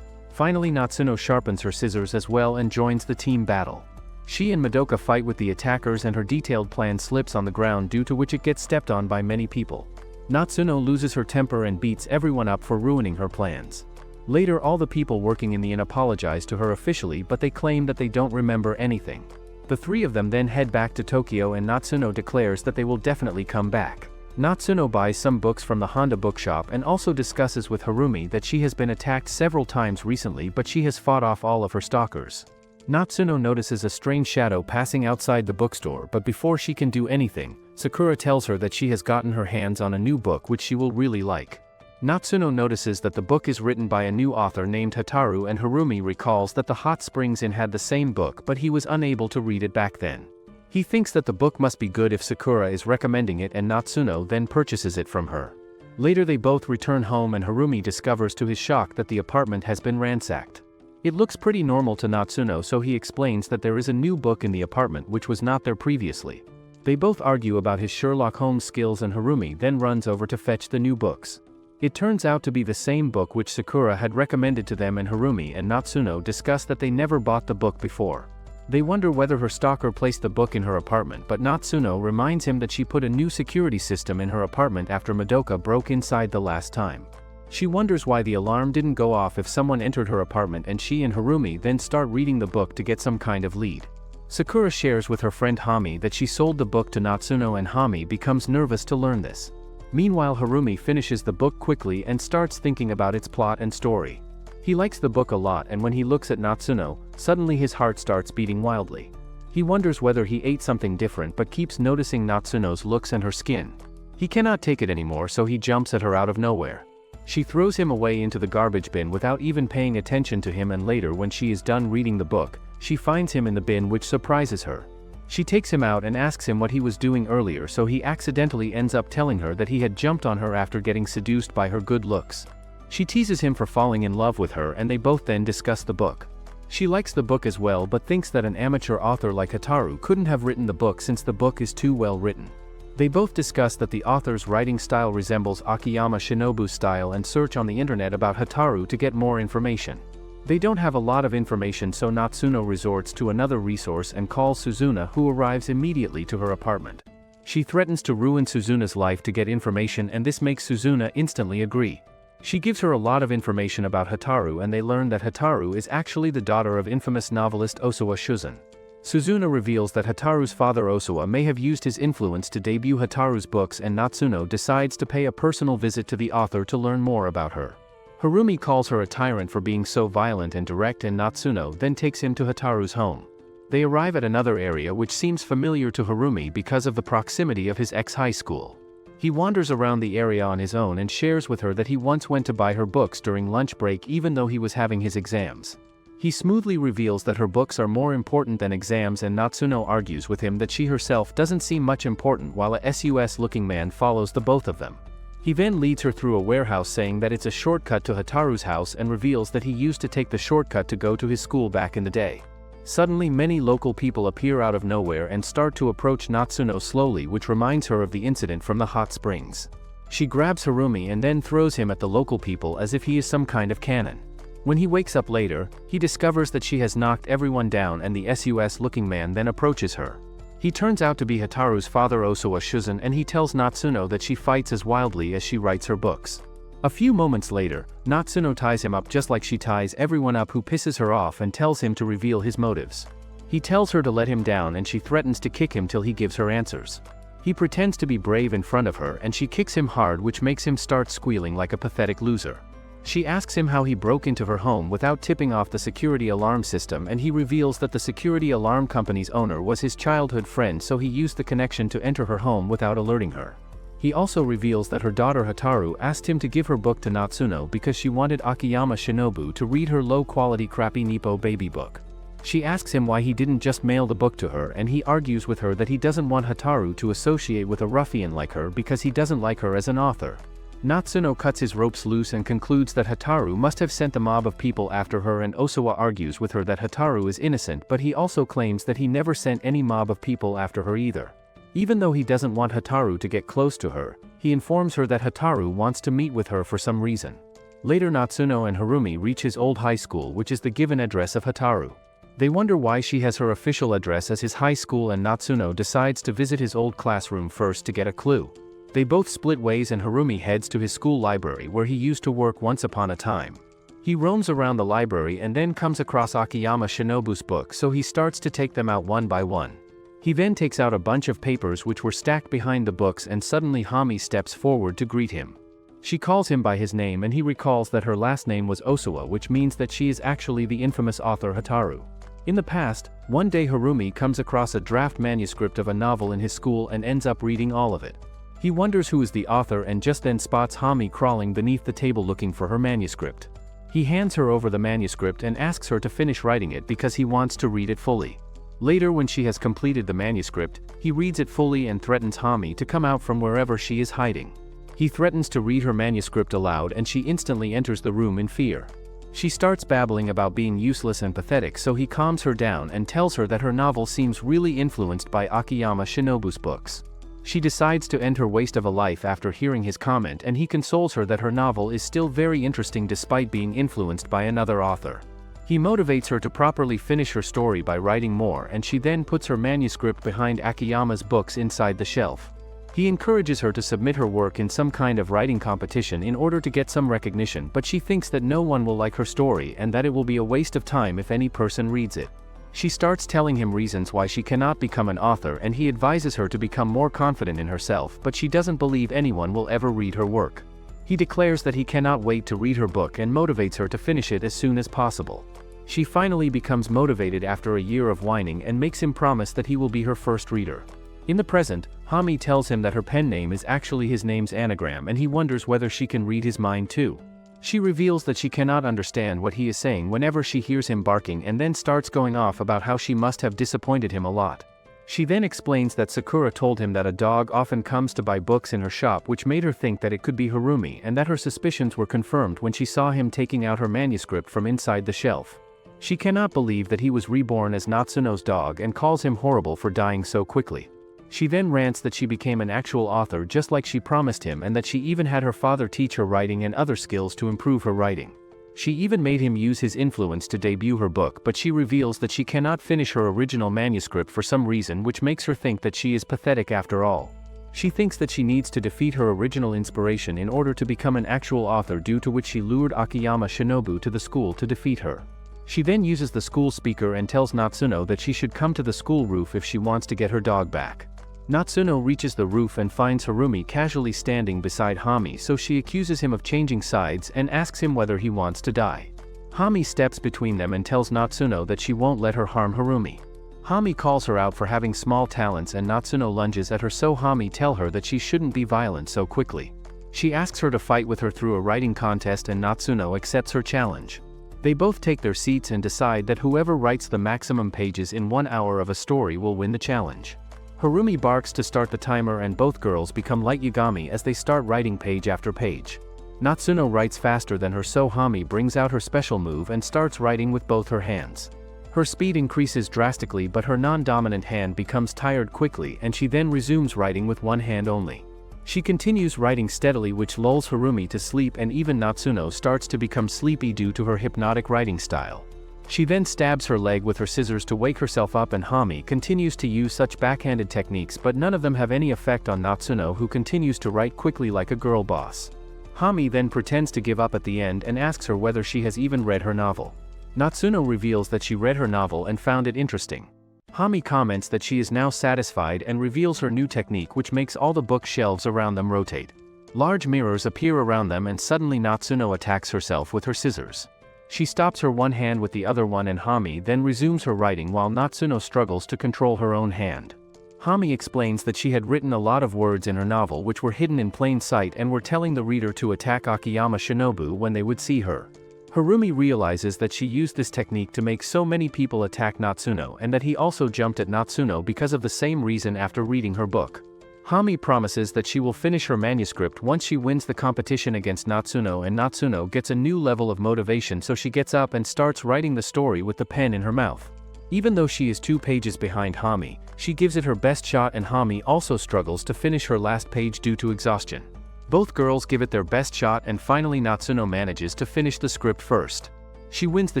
Finally Natsuno sharpens her scissors as well and joins the team battle. She and Madoka fight with the attackers and her detailed plan slips on the ground due to which it gets stepped on by many people. Natsuno loses her temper and beats everyone up for ruining her plans. Later all the people working in the inn apologize to her officially, but they claim that they don't remember anything. The three of them then head back to Tokyo and Natsuno declares that they will definitely come back. Natsuno buys some books from the Honda bookshop and also discusses with Harumi that she has been attacked several times recently but she has fought off all of her stalkers. Natsuno notices a strange shadow passing outside the bookstore, but before she can do anything, Sakura tells her that she has gotten her hands on a new book which she will really like. Natsuno notices that the book is written by a new author named Hataru and Harumi recalls that the Hot Springs Inn had the same book but he was unable to read it back then. He thinks that the book must be good if Sakura is recommending it and Natsuno then purchases it from her. Later they both return home and Harumi discovers to his shock that the apartment has been ransacked. It looks pretty normal to Natsuno, so he explains that there is a new book in the apartment which was not there previously. They both argue about his Sherlock Holmes skills and Harumi then runs over to fetch the new books. It turns out to be the same book which Sakura had recommended to them, and Harumi and Natsuno discuss that they never bought the book before. They wonder whether her stalker placed the book in her apartment, but Natsuno reminds him that she put a new security system in her apartment after Madoka broke inside the last time. She wonders why the alarm didn't go off if someone entered her apartment, and she and Harumi then start reading the book to get some kind of lead. Sakura shares with her friend Hami that she sold the book to Natsuno and Hami becomes nervous to learn this. Meanwhile Harumi finishes the book quickly and starts thinking about its plot and story. He likes the book a lot, and when he looks at Natsuno, suddenly his heart starts beating wildly. He wonders whether he ate something different but keeps noticing Natsuno's looks and her skin. He cannot take it anymore, so he jumps at her out of nowhere. She throws him away into the garbage bin without even paying attention to him, and later when she is done reading the book, she finds him in the bin, which surprises her. She takes him out and asks him what he was doing earlier, so he accidentally ends up telling her that he had jumped on her after getting seduced by her good looks. She teases him for falling in love with her and they both then discuss the book. She likes the book as well but thinks that an amateur author like Hataru couldn't have written the book since the book is too well written. They both discuss that the author's writing style resembles Akiyama Shinobu's style and search on the internet about Hataru to get more information. They don't have a lot of information, so Natsuno resorts to another resource and calls Suzuna, who arrives immediately to her apartment. She threatens to ruin Suzuna's life to get information, and this makes Suzuna instantly agree. She gives her a lot of information about Hataru, and they learn that Hataru is actually the daughter of infamous novelist Osawa Shuzun. Suzuna reveals that Hataru's father Osawa may have used his influence to debut Hataru's books, and Natsuno decides to pay a personal visit to the author to learn more about her. Harumi calls her a tyrant for being so violent and direct, and Natsuno then takes him to Hataru's home. They arrive at another area which seems familiar to Harumi because of the proximity of his ex-high school. He wanders around the area on his own and shares with her that he once went to buy her books during lunch break even though he was having his exams. He smoothly reveals that her books are more important than exams, and Natsuno argues with him that she herself doesn't seem much important, while a sus-looking man follows the both of them. He then leads her through a warehouse saying that it's a shortcut to Hataru's house and reveals that he used to take the shortcut to go to his school back in the day. Suddenly many local people appear out of nowhere and start to approach Natsuno slowly, which reminds her of the incident from the hot springs. She grabs Harumi and then throws him at the local people as if he is some kind of cannon. When he wakes up later, he discovers that she has knocked everyone down, and the sus-looking man then approaches her. He turns out to be Hataru's father Osawa Shuzun, and he tells Natsuno that she fights as wildly as she writes her books. A few moments later, Natsuno ties him up just like she ties everyone up who pisses her off and tells him to reveal his motives. He tells her to let him down and she threatens to kick him till he gives her answers. He pretends to be brave in front of her and she kicks him hard, which makes him start squealing like a pathetic loser. She asks him how he broke into her home without tipping off the security alarm system, and he reveals that the security alarm company's owner was his childhood friend, so he used the connection to enter her home without alerting her. He also reveals that her daughter Hataru asked him to give her book to Natsuno because she wanted Akiyama Shinobu to read her low-quality crappy Nippo baby book. She asks him why he didn't just mail the book to her, and he argues with her that he doesn't want Hataru to associate with a ruffian like her because he doesn't like her as an author. Natsuno cuts his ropes loose and concludes that Hataru must have sent the mob of people after her, and Osawa argues with her that Hataru is innocent, but he also claims that he never sent any mob of people after her either. Even though he doesn't want Hataru to get close to her, he informs her that Hataru wants to meet with her for some reason. Later Natsuno and Harumi reach his old high school, which is the given address of Hataru. They wonder why she has her official address as his high school, and Natsuno decides to visit his old classroom first to get a clue. They both split ways and Harumi heads to his school library where he used to work once upon a time. He roams around the library and then comes across Akiyama Shinobu's book, so he starts to take them out one by one. He then takes out a bunch of papers which were stacked behind the books, and suddenly Hami steps forward to greet him. She calls him by his name and he recalls that her last name was Osawa, which means that she is actually the infamous author Hataru. In the past, one day Harumi comes across a draft manuscript of a novel in his school and ends up reading all of it. He wonders who is the author and just then spots Hami crawling beneath the table looking for her manuscript. He hands her over the manuscript and asks her to finish writing it because he wants to read it fully. Later, when she has completed the manuscript, he reads it fully and threatens Hami to come out from wherever she is hiding. He threatens to read her manuscript aloud and she instantly enters the room in fear. She starts babbling about being useless and pathetic, so he calms her down and tells her that her novel seems really influenced by Akiyama Shinobu's books. She decides to end her waste of a life after hearing his comment, and he consoles her that her novel is still very interesting despite being influenced by another author. He motivates her to properly finish her story by writing more, and she then puts her manuscript behind Akiyama's books inside the shelf. He encourages her to submit her work in some kind of writing competition in order to get some recognition, but she thinks that no one will like her story and that it will be a waste of time if any person reads it. She starts telling him reasons why she cannot become an author, and he advises her to become more confident in herself, but she doesn't believe anyone will ever read her work. He declares that he cannot wait to read her book and motivates her to finish it as soon as possible. She finally becomes motivated after a year of whining and makes him promise that he will be her first reader. In the present, Hami tells him that her pen name is actually his name's anagram, and he wonders whether she can read his mind too. She reveals that she cannot understand what he is saying whenever she hears him barking, and then starts going off about how she must have disappointed him a lot. She then explains that Sakura told him that a dog often comes to buy books in her shop, which made her think that it could be Harumi, and that her suspicions were confirmed when she saw him taking out her manuscript from inside the shelf. She cannot believe that he was reborn as Natsuno's dog and calls him horrible for dying so quickly. She then rants that she became an actual author just like she promised him, and that she even had her father teach her writing and other skills to improve her writing. She even made him use his influence to debut her book, but she reveals that she cannot finish her original manuscript for some reason, which makes her think that she is pathetic after all. She thinks that she needs to defeat her original inspiration in order to become an actual author, due to which she lured Akiyama Shinobu to the school to defeat her. She then uses the school speaker and tells Natsuno that she should come to the school roof if she wants to get her dog back. Natsuno reaches the roof and finds Harumi casually standing beside Hami, so she accuses him of changing sides and asks him whether he wants to die. Hami steps between them and tells Natsuno that she won't let her harm Harumi. Hami calls her out for having small talents and Natsuno lunges at her, so Hami tells her that she shouldn't be violent so quickly. She asks her to fight with her through a writing contest and Natsuno accepts her challenge. They both take their seats and decide that whoever writes the maximum pages in 1 hour of a story will win the challenge. Harumi barks to start the timer and both girls become light Yagami as they start writing page after page. Natsuno writes faster than her, so Hami brings out her special move and starts writing with both her hands. Her speed increases drastically, but her non-dominant hand becomes tired quickly and she then resumes writing with one hand only. She continues writing steadily, which lulls Harumi to sleep, and even Natsuno starts to become sleepy due to her hypnotic writing style. She then stabs her leg with her scissors to wake herself up, and Hami continues to use such backhanded techniques, but none of them have any effect on Natsuno, who continues to write quickly like a girl boss. Hami then pretends to give up at the end and asks her whether she has even read her novel. Natsuno reveals that she read her novel and found it interesting. Hami comments that she is now satisfied and reveals her new technique, which makes all the bookshelves around them rotate. Large mirrors appear around them and suddenly Natsuno attacks herself with her scissors. She stops her one hand with the other one and Hami then resumes her writing while Natsuno struggles to control her own hand. Hami explains that she had written a lot of words in her novel which were hidden in plain sight and were telling the reader to attack Akiyama Shinobu when they would see her. Harumi realizes that she used this technique to make so many people attack Natsuno, and that he also jumped at Natsuno because of the same reason after reading her book. Hami promises that she will finish her manuscript once she wins the competition against Natsuno, and Natsuno gets a new level of motivation, so she gets up and starts writing the story with the pen in her mouth. Even though she is 2 pages behind Hami, she gives it her best shot, and Hami also struggles to finish her last page due to exhaustion. Both girls give it their best shot and finally Natsuno manages to finish the script first. She wins the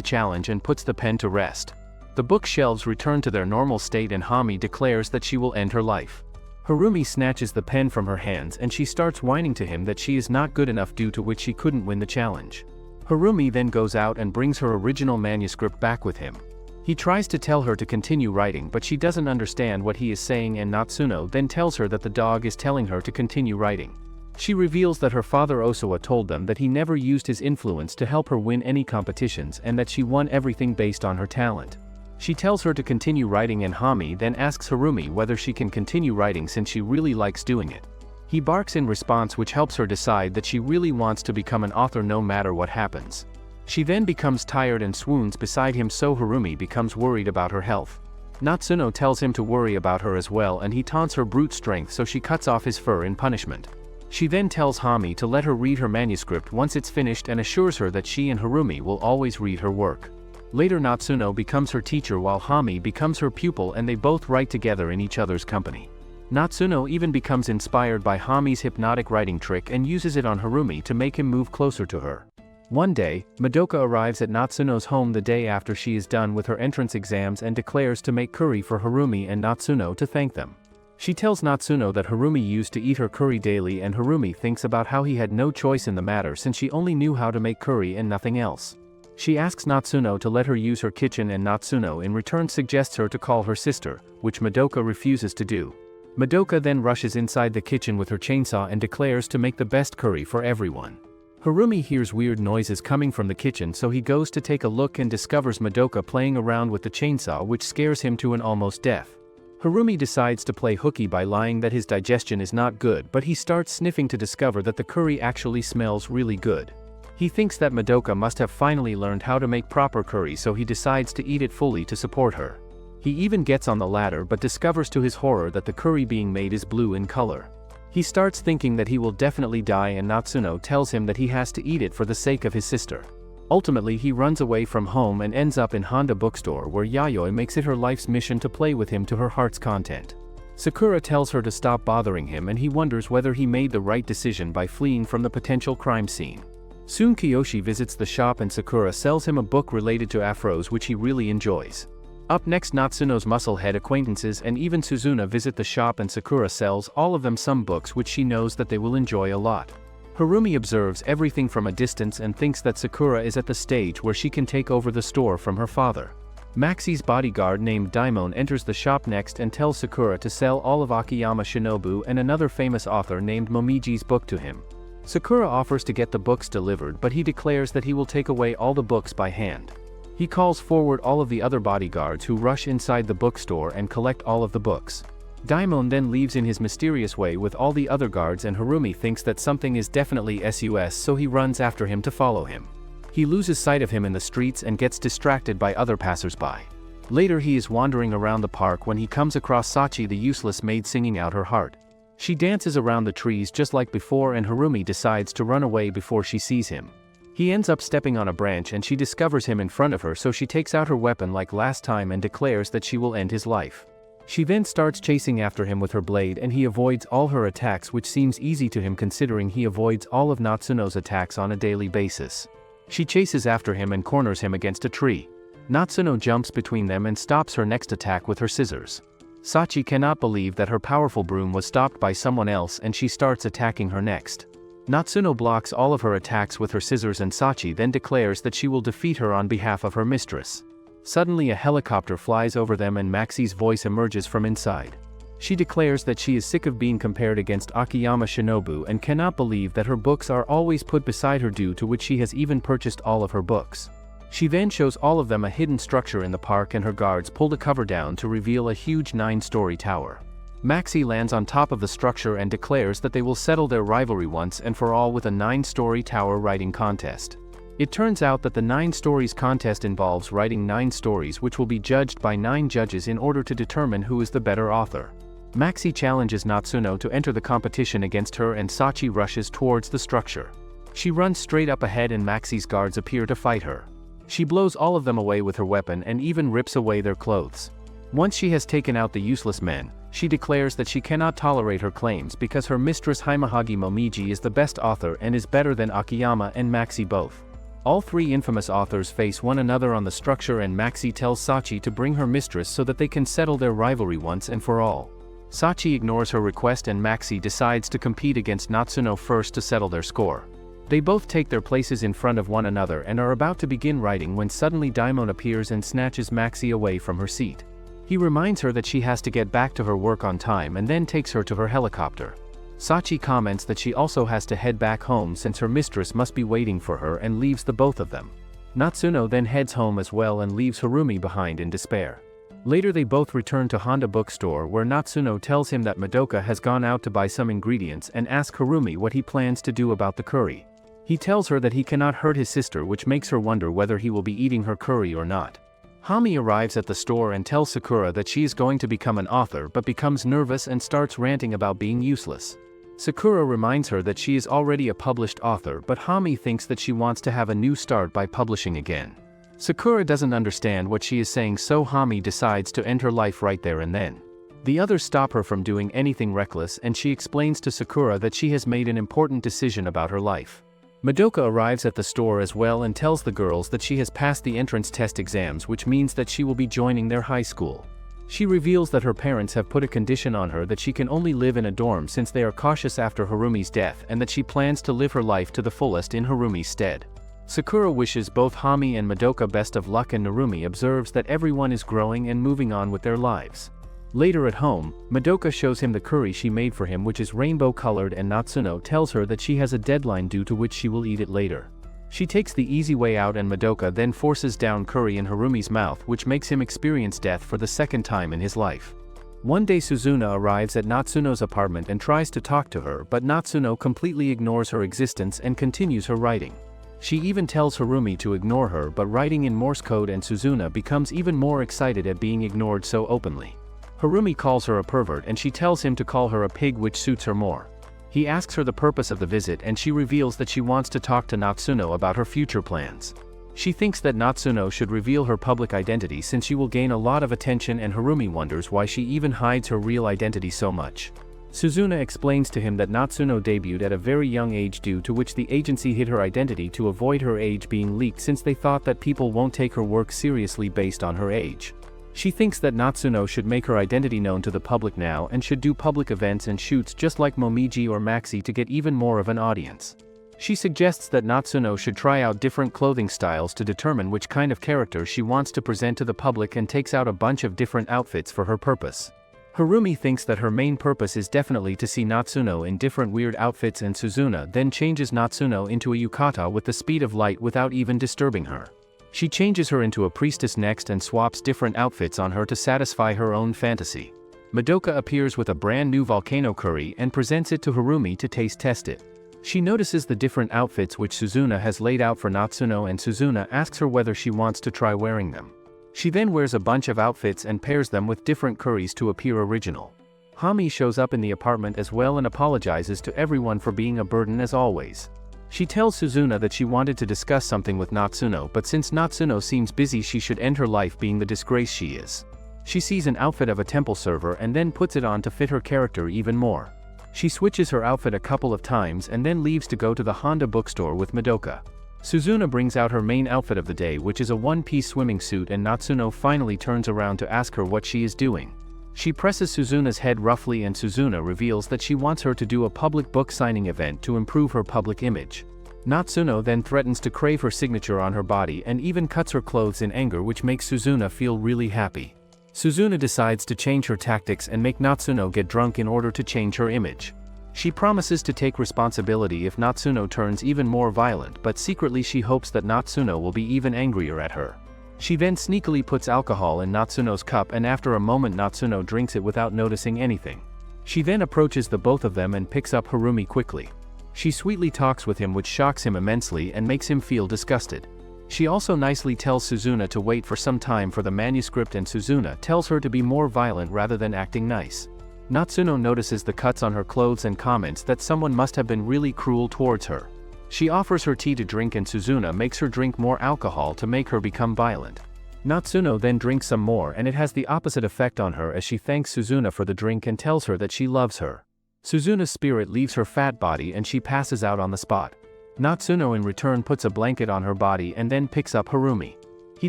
challenge and puts the pen to rest. The bookshelves return to their normal state and Harumi declares that she will end her life. Harumi snatches the pen from her hands and she starts whining to him that she is not good enough, due to which she couldn't win the challenge. Harumi then goes out and brings her original manuscript back with him. He tries to tell her to continue writing, but she doesn't understand what he is saying, and Natsuno then tells her that the dog is telling her to continue writing. She reveals that her father Osawa told them that he never used his influence to help her win any competitions and that she won everything based on her talent. She tells her to continue writing and Harumi then asks Harumi whether she can continue writing since she really likes doing it. He barks in response, which helps her decide that she really wants to become an author no matter what happens. She then becomes tired and swoons beside him, so Harumi becomes worried about her health. Natsuno tells him to worry about her as well and he taunts her brute strength, so she cuts off his fur in punishment. She then tells Harumi to let her read her manuscript once it's finished and assures her that she and Harumi will always read her work. Later Natsuno becomes her teacher while Harumi becomes her pupil and they both write together in each other's company. Natsuno even becomes inspired by Harumi's hypnotic writing trick and uses it on Harumi to make him move closer to her. One day, Madoka arrives at Natsuno's home the day after she is done with her entrance exams and declares to make curry for Harumi and Natsuno to thank them. She tells Natsuno that Harumi used to eat her curry daily and Harumi thinks about how he had no choice in the matter since she only knew how to make curry and nothing else. She asks Natsuno to let her use her kitchen and Natsuno in return suggests her to call her sister, which Madoka refuses to do. Madoka then rushes inside the kitchen with her chainsaw and declares to make the best curry for everyone. Harumi hears weird noises coming from the kitchen, so he goes to take a look and discovers Madoka playing around with the chainsaw, which scares him to an almost death. Harumi decides to play hooky by lying that his digestion is not good, but he starts sniffing to discover that the curry actually smells really good. He thinks that Madoka must have finally learned how to make proper curry, so he decides to eat it fully to support her. He even gets on the ladder but discovers to his horror that the curry being made is blue in color. He starts thinking that he will definitely die and Natsuno tells him that he has to eat it for the sake of his sister. Ultimately he runs away from home and ends up in Honda bookstore, where Yayoi makes it her life's mission to play with him to her heart's content. Sakura tells her to stop bothering him and he wonders whether he made the right decision by fleeing from the potential crime scene. Soon Kiyoshi visits the shop and Sakura sells him a book related to afros, which he really enjoys. Up next, Natsuno's musclehead acquaintances and even Suzuna visit the shop and Sakura sells all of them some books which she knows that they will enjoy a lot. Harumi observes everything from a distance and thinks that Sakura is at the stage where she can take over the store from her father. Maxi's bodyguard named Daimon enters the shop next and tells Sakura to sell all of Akiyama Shinobu and another famous author named Momiji's book to him. Sakura offers to get the books delivered, but he declares that he will take away all the books by hand. He calls forward all of the other bodyguards who rush inside the bookstore and collect all of the books. Daimon then leaves in his mysterious way with all the other guards and Harumi thinks that something is definitely sus, so he runs after him to follow him. He loses sight of him in the streets and gets distracted by other passersby. Later he is wandering around the park when he comes across Sachi, the useless maid, singing out her heart. She dances around the trees just like before and Harumi decides to run away before she sees him. He ends up stepping on a branch and she discovers him in front of her, so she takes out her weapon like last time and declares that she will end his life. She then starts chasing after him with her blade and he avoids all her attacks, which seems easy to him considering he avoids all of Natsuno's attacks on a daily basis. She chases after him and corners him against a tree. Natsuno jumps between them and stops her next attack with her scissors. Sachi cannot believe that her powerful broom was stopped by someone else and she starts attacking her next. Natsuno blocks all of her attacks with her scissors and Sachi then declares that she will defeat her on behalf of her mistress. Suddenly a helicopter flies over them and Maxi's voice emerges from inside. She declares that she is sick of being compared against Akiyama Shinobu and cannot believe that her books are always put beside her, due to which she has even purchased all of her books. She then shows all of them a hidden structure in the park and her guards pull the cover down to reveal a huge 9-story tower. Maxi lands on top of the structure and declares that they will settle their rivalry once and for all with a 9-story tower writing contest. It turns out that the 9 stories contest involves writing 9 stories which will be judged by 9 judges in order to determine who is the better author. Maxi challenges Natsuno to enter the competition against her and Sachi rushes towards the structure. She runs straight up ahead and Maxi's guards appear to fight her. She blows all of them away with her weapon and even rips away their clothes. Once she has taken out the useless men, she declares that she cannot tolerate her claims because her mistress Himehagi Momiji is the best author and is better than Akiyama and Maxi both. All three infamous authors face one another on the structure, and Maxi tells Sachi to bring her mistress so that they can settle their rivalry once and for all. Sachi ignores her request and Maxi decides to compete against Natsuno first to settle their score. They both take their places in front of one another and are about to begin writing when suddenly Daimon appears and snatches Maxi away from her seat. He reminds her that she has to get back to her work on time and then takes her to her helicopter. Sachi comments that she also has to head back home since her mistress must be waiting for her and leaves the both of them. Natsuno then heads home as well and leaves Harumi behind in despair. Later they both return to Honda bookstore where Natsuno tells him that Madoka has gone out to buy some ingredients and asks Harumi what he plans to do about the curry. He tells her that he cannot hurt his sister, which makes her wonder whether he will be eating her curry or not. Hami arrives at the store and tells Sakura that she is going to become an author but becomes nervous and starts ranting about being useless. Sakura reminds her that she is already a published author, but Hami thinks that she wants to have a new start by publishing again. Sakura doesn't understand what she is saying, so Hami decides to end her life right there and then. The others stop her from doing anything reckless and she explains to Sakura that she has made an important decision about her life. Madoka arrives at the store as well and tells the girls that she has passed the entrance test exams, which means that she will be joining their high school. She reveals that her parents have put a condition on her that she can only live in a dorm since they are cautious after Harumi's death, and that she plans to live her life to the fullest in Harumi's stead. Sakura wishes both Hami and Madoka best of luck, and Narumi observes that everyone is growing and moving on with their lives. Later at home, Madoka shows him the curry she made for him, which is rainbow-colored, and Natsuno tells her that she has a deadline due to which she will eat it later. She takes the easy way out and Madoka then forces down curry in Harumi's mouth, which makes him experience death for the second time in his life. One day Suzuna arrives at Natsuno's apartment and tries to talk to her, but Natsuno completely ignores her existence and continues her writing. She even tells Harumi to ignore her, but writing in Morse code, and Suzuna becomes even more excited at being ignored so openly. Harumi calls her a pervert and she tells him to call her a pig, which suits her more. He asks her the purpose of the visit and she reveals that she wants to talk to Natsuno about her future plans. She thinks that Natsuno should reveal her public identity since she will gain a lot of attention, and Harumi wonders why she even hides her real identity so much. Suzuna explains to him that Natsuno debuted at a very young age, due to which the agency hid her identity to avoid her age being leaked, since they thought that people won't take her work seriously based on her age. She thinks that Natsuno should make her identity known to the public now and should do public events and shoots just like Momiji or Maxi to get even more of an audience. She suggests that Natsuno should try out different clothing styles to determine which kind of character she wants to present to the public, and takes out a bunch of different outfits for her purpose. Harumi thinks that her main purpose is definitely to see Natsuno in different weird outfits, and Suzuna then changes Natsuno into a yukata with the speed of light without even disturbing her. She changes her into a priestess next and swaps different outfits on her to satisfy her own fantasy. Madoka appears with a brand new volcano curry and presents it to Harumi to taste test it. She notices the different outfits which Suzuna has laid out for Natsuno, and Suzuna asks her whether she wants to try wearing them. She then wears a bunch of outfits and pairs them with different curries to appear original. Hami shows up in the apartment as well and apologizes to everyone for being a burden as always. She tells Suzuna that she wanted to discuss something with Natsuno, but since Natsuno seems busy she should end her life being the disgrace she is. She sees an outfit of a temple server and then puts it on to fit her character even more. She switches her outfit a couple of times and then leaves to go to the Honda bookstore with Madoka. Suzuna brings out her main outfit of the day, which is a one-piece swimming suit, and Natsuno finally turns around to ask her what she is doing. She presses Suzuna's head roughly and Suzuna reveals that she wants her to do a public book signing event to improve her public image. Natsuno then threatens to crave her signature on her body and even cuts her clothes in anger, which makes Suzuna feel really happy. Suzuna decides to change her tactics and make Natsuno get drunk in order to change her image. She promises to take responsibility if Natsuno turns even more violent, but secretly she hopes that Natsuno will be even angrier at her. She then sneakily puts alcohol in Natsuno's cup, and after a moment Natsuno drinks it without noticing anything. She then approaches the both of them and picks up Harumi quickly. She sweetly talks with him, which shocks him immensely and makes him feel disgusted. She also nicely tells Suzuna to wait for some time for the manuscript, and Suzuna tells her to be more violent rather than acting nice. Natsuno notices the cuts on her clothes and comments that someone must have been really cruel towards her. She offers her tea to drink and Suzuna makes her drink more alcohol to make her become violent. Natsuno then drinks some more and it has the opposite effect on her as she thanks Suzuna for the drink and tells her that she loves her. Suzuna's spirit leaves her fat body and she passes out on the spot. Natsuno in return puts a blanket on her body and then picks up Harumi. He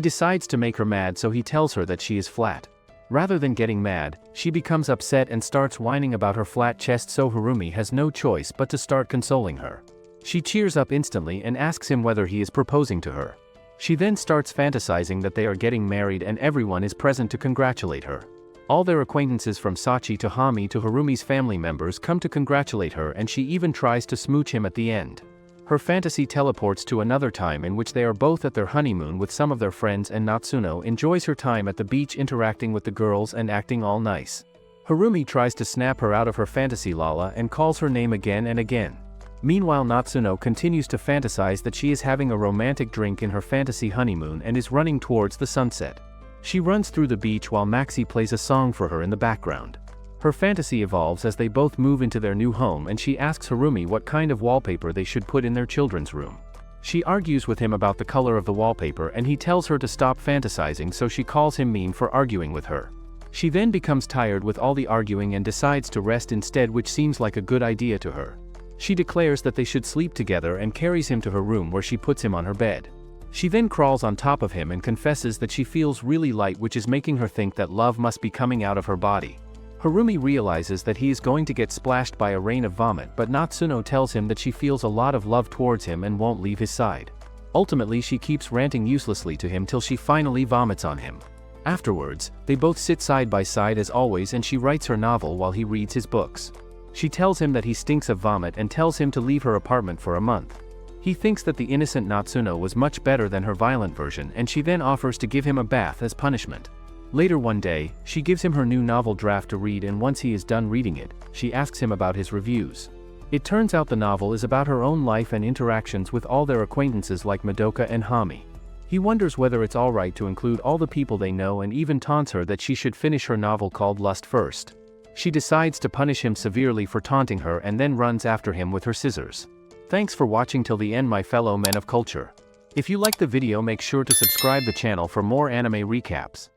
decides to make her mad, so he tells her that she is flat. Rather than getting mad, she becomes upset and starts whining about her flat chest, so Harumi has no choice but to start consoling her. She cheers up instantly and asks him whether he is proposing to her. She then starts fantasizing that they are getting married and everyone is present to congratulate her. All their acquaintances from Sachi to Hami to Harumi's family members come to congratulate her, and she even tries to smooch him at the end. Her fantasy teleports to another time in which they are both at their honeymoon with some of their friends, and Natsuno enjoys her time at the beach interacting with the girls and acting all nice. Harumi tries to snap her out of her fantasy lala and calls her name again and again. Meanwhile, Natsuno continues to fantasize that she is having a romantic drink in her fantasy honeymoon and is running towards the sunset. She runs through the beach while Maxi plays a song for her in the background. Her fantasy evolves as they both move into their new home, and she asks Harumi what kind of wallpaper they should put in their children's room. She argues with him about the color of the wallpaper and he tells her to stop fantasizing, so she calls him mean for arguing with her. She then becomes tired with all the arguing and decides to rest instead, which seems like a good idea to her. She declares that they should sleep together and carries him to her room, where she puts him on her bed. She then crawls on top of him and confesses that she feels really light, which is making her think that love must be coming out of her body. Harumi realizes that he is going to get splashed by a rain of vomit, but Natsuno tells him that she feels a lot of love towards him and won't leave his side. Ultimately, she keeps ranting uselessly to him till she finally vomits on him. Afterwards, they both sit side by side as always, and she writes her novel while he reads his books. She tells him that he stinks of vomit and tells him to leave her apartment for a month. He thinks that the innocent Natsuno was much better than her violent version, and she then offers to give him a bath as punishment. Later one day, she gives him her new novel draft to read, and once he is done reading it, she asks him about his reviews. It turns out the novel is about her own life and interactions with all their acquaintances like Madoka and Hami. He wonders whether it's alright to include all the people they know and even taunts her that she should finish her novel called Lust first. She decides to punish him severely for taunting her and then runs after him with her scissors. Thanks for watching till the end, my fellow men of culture. If you liked the video, make sure to subscribe the channel for more anime recaps.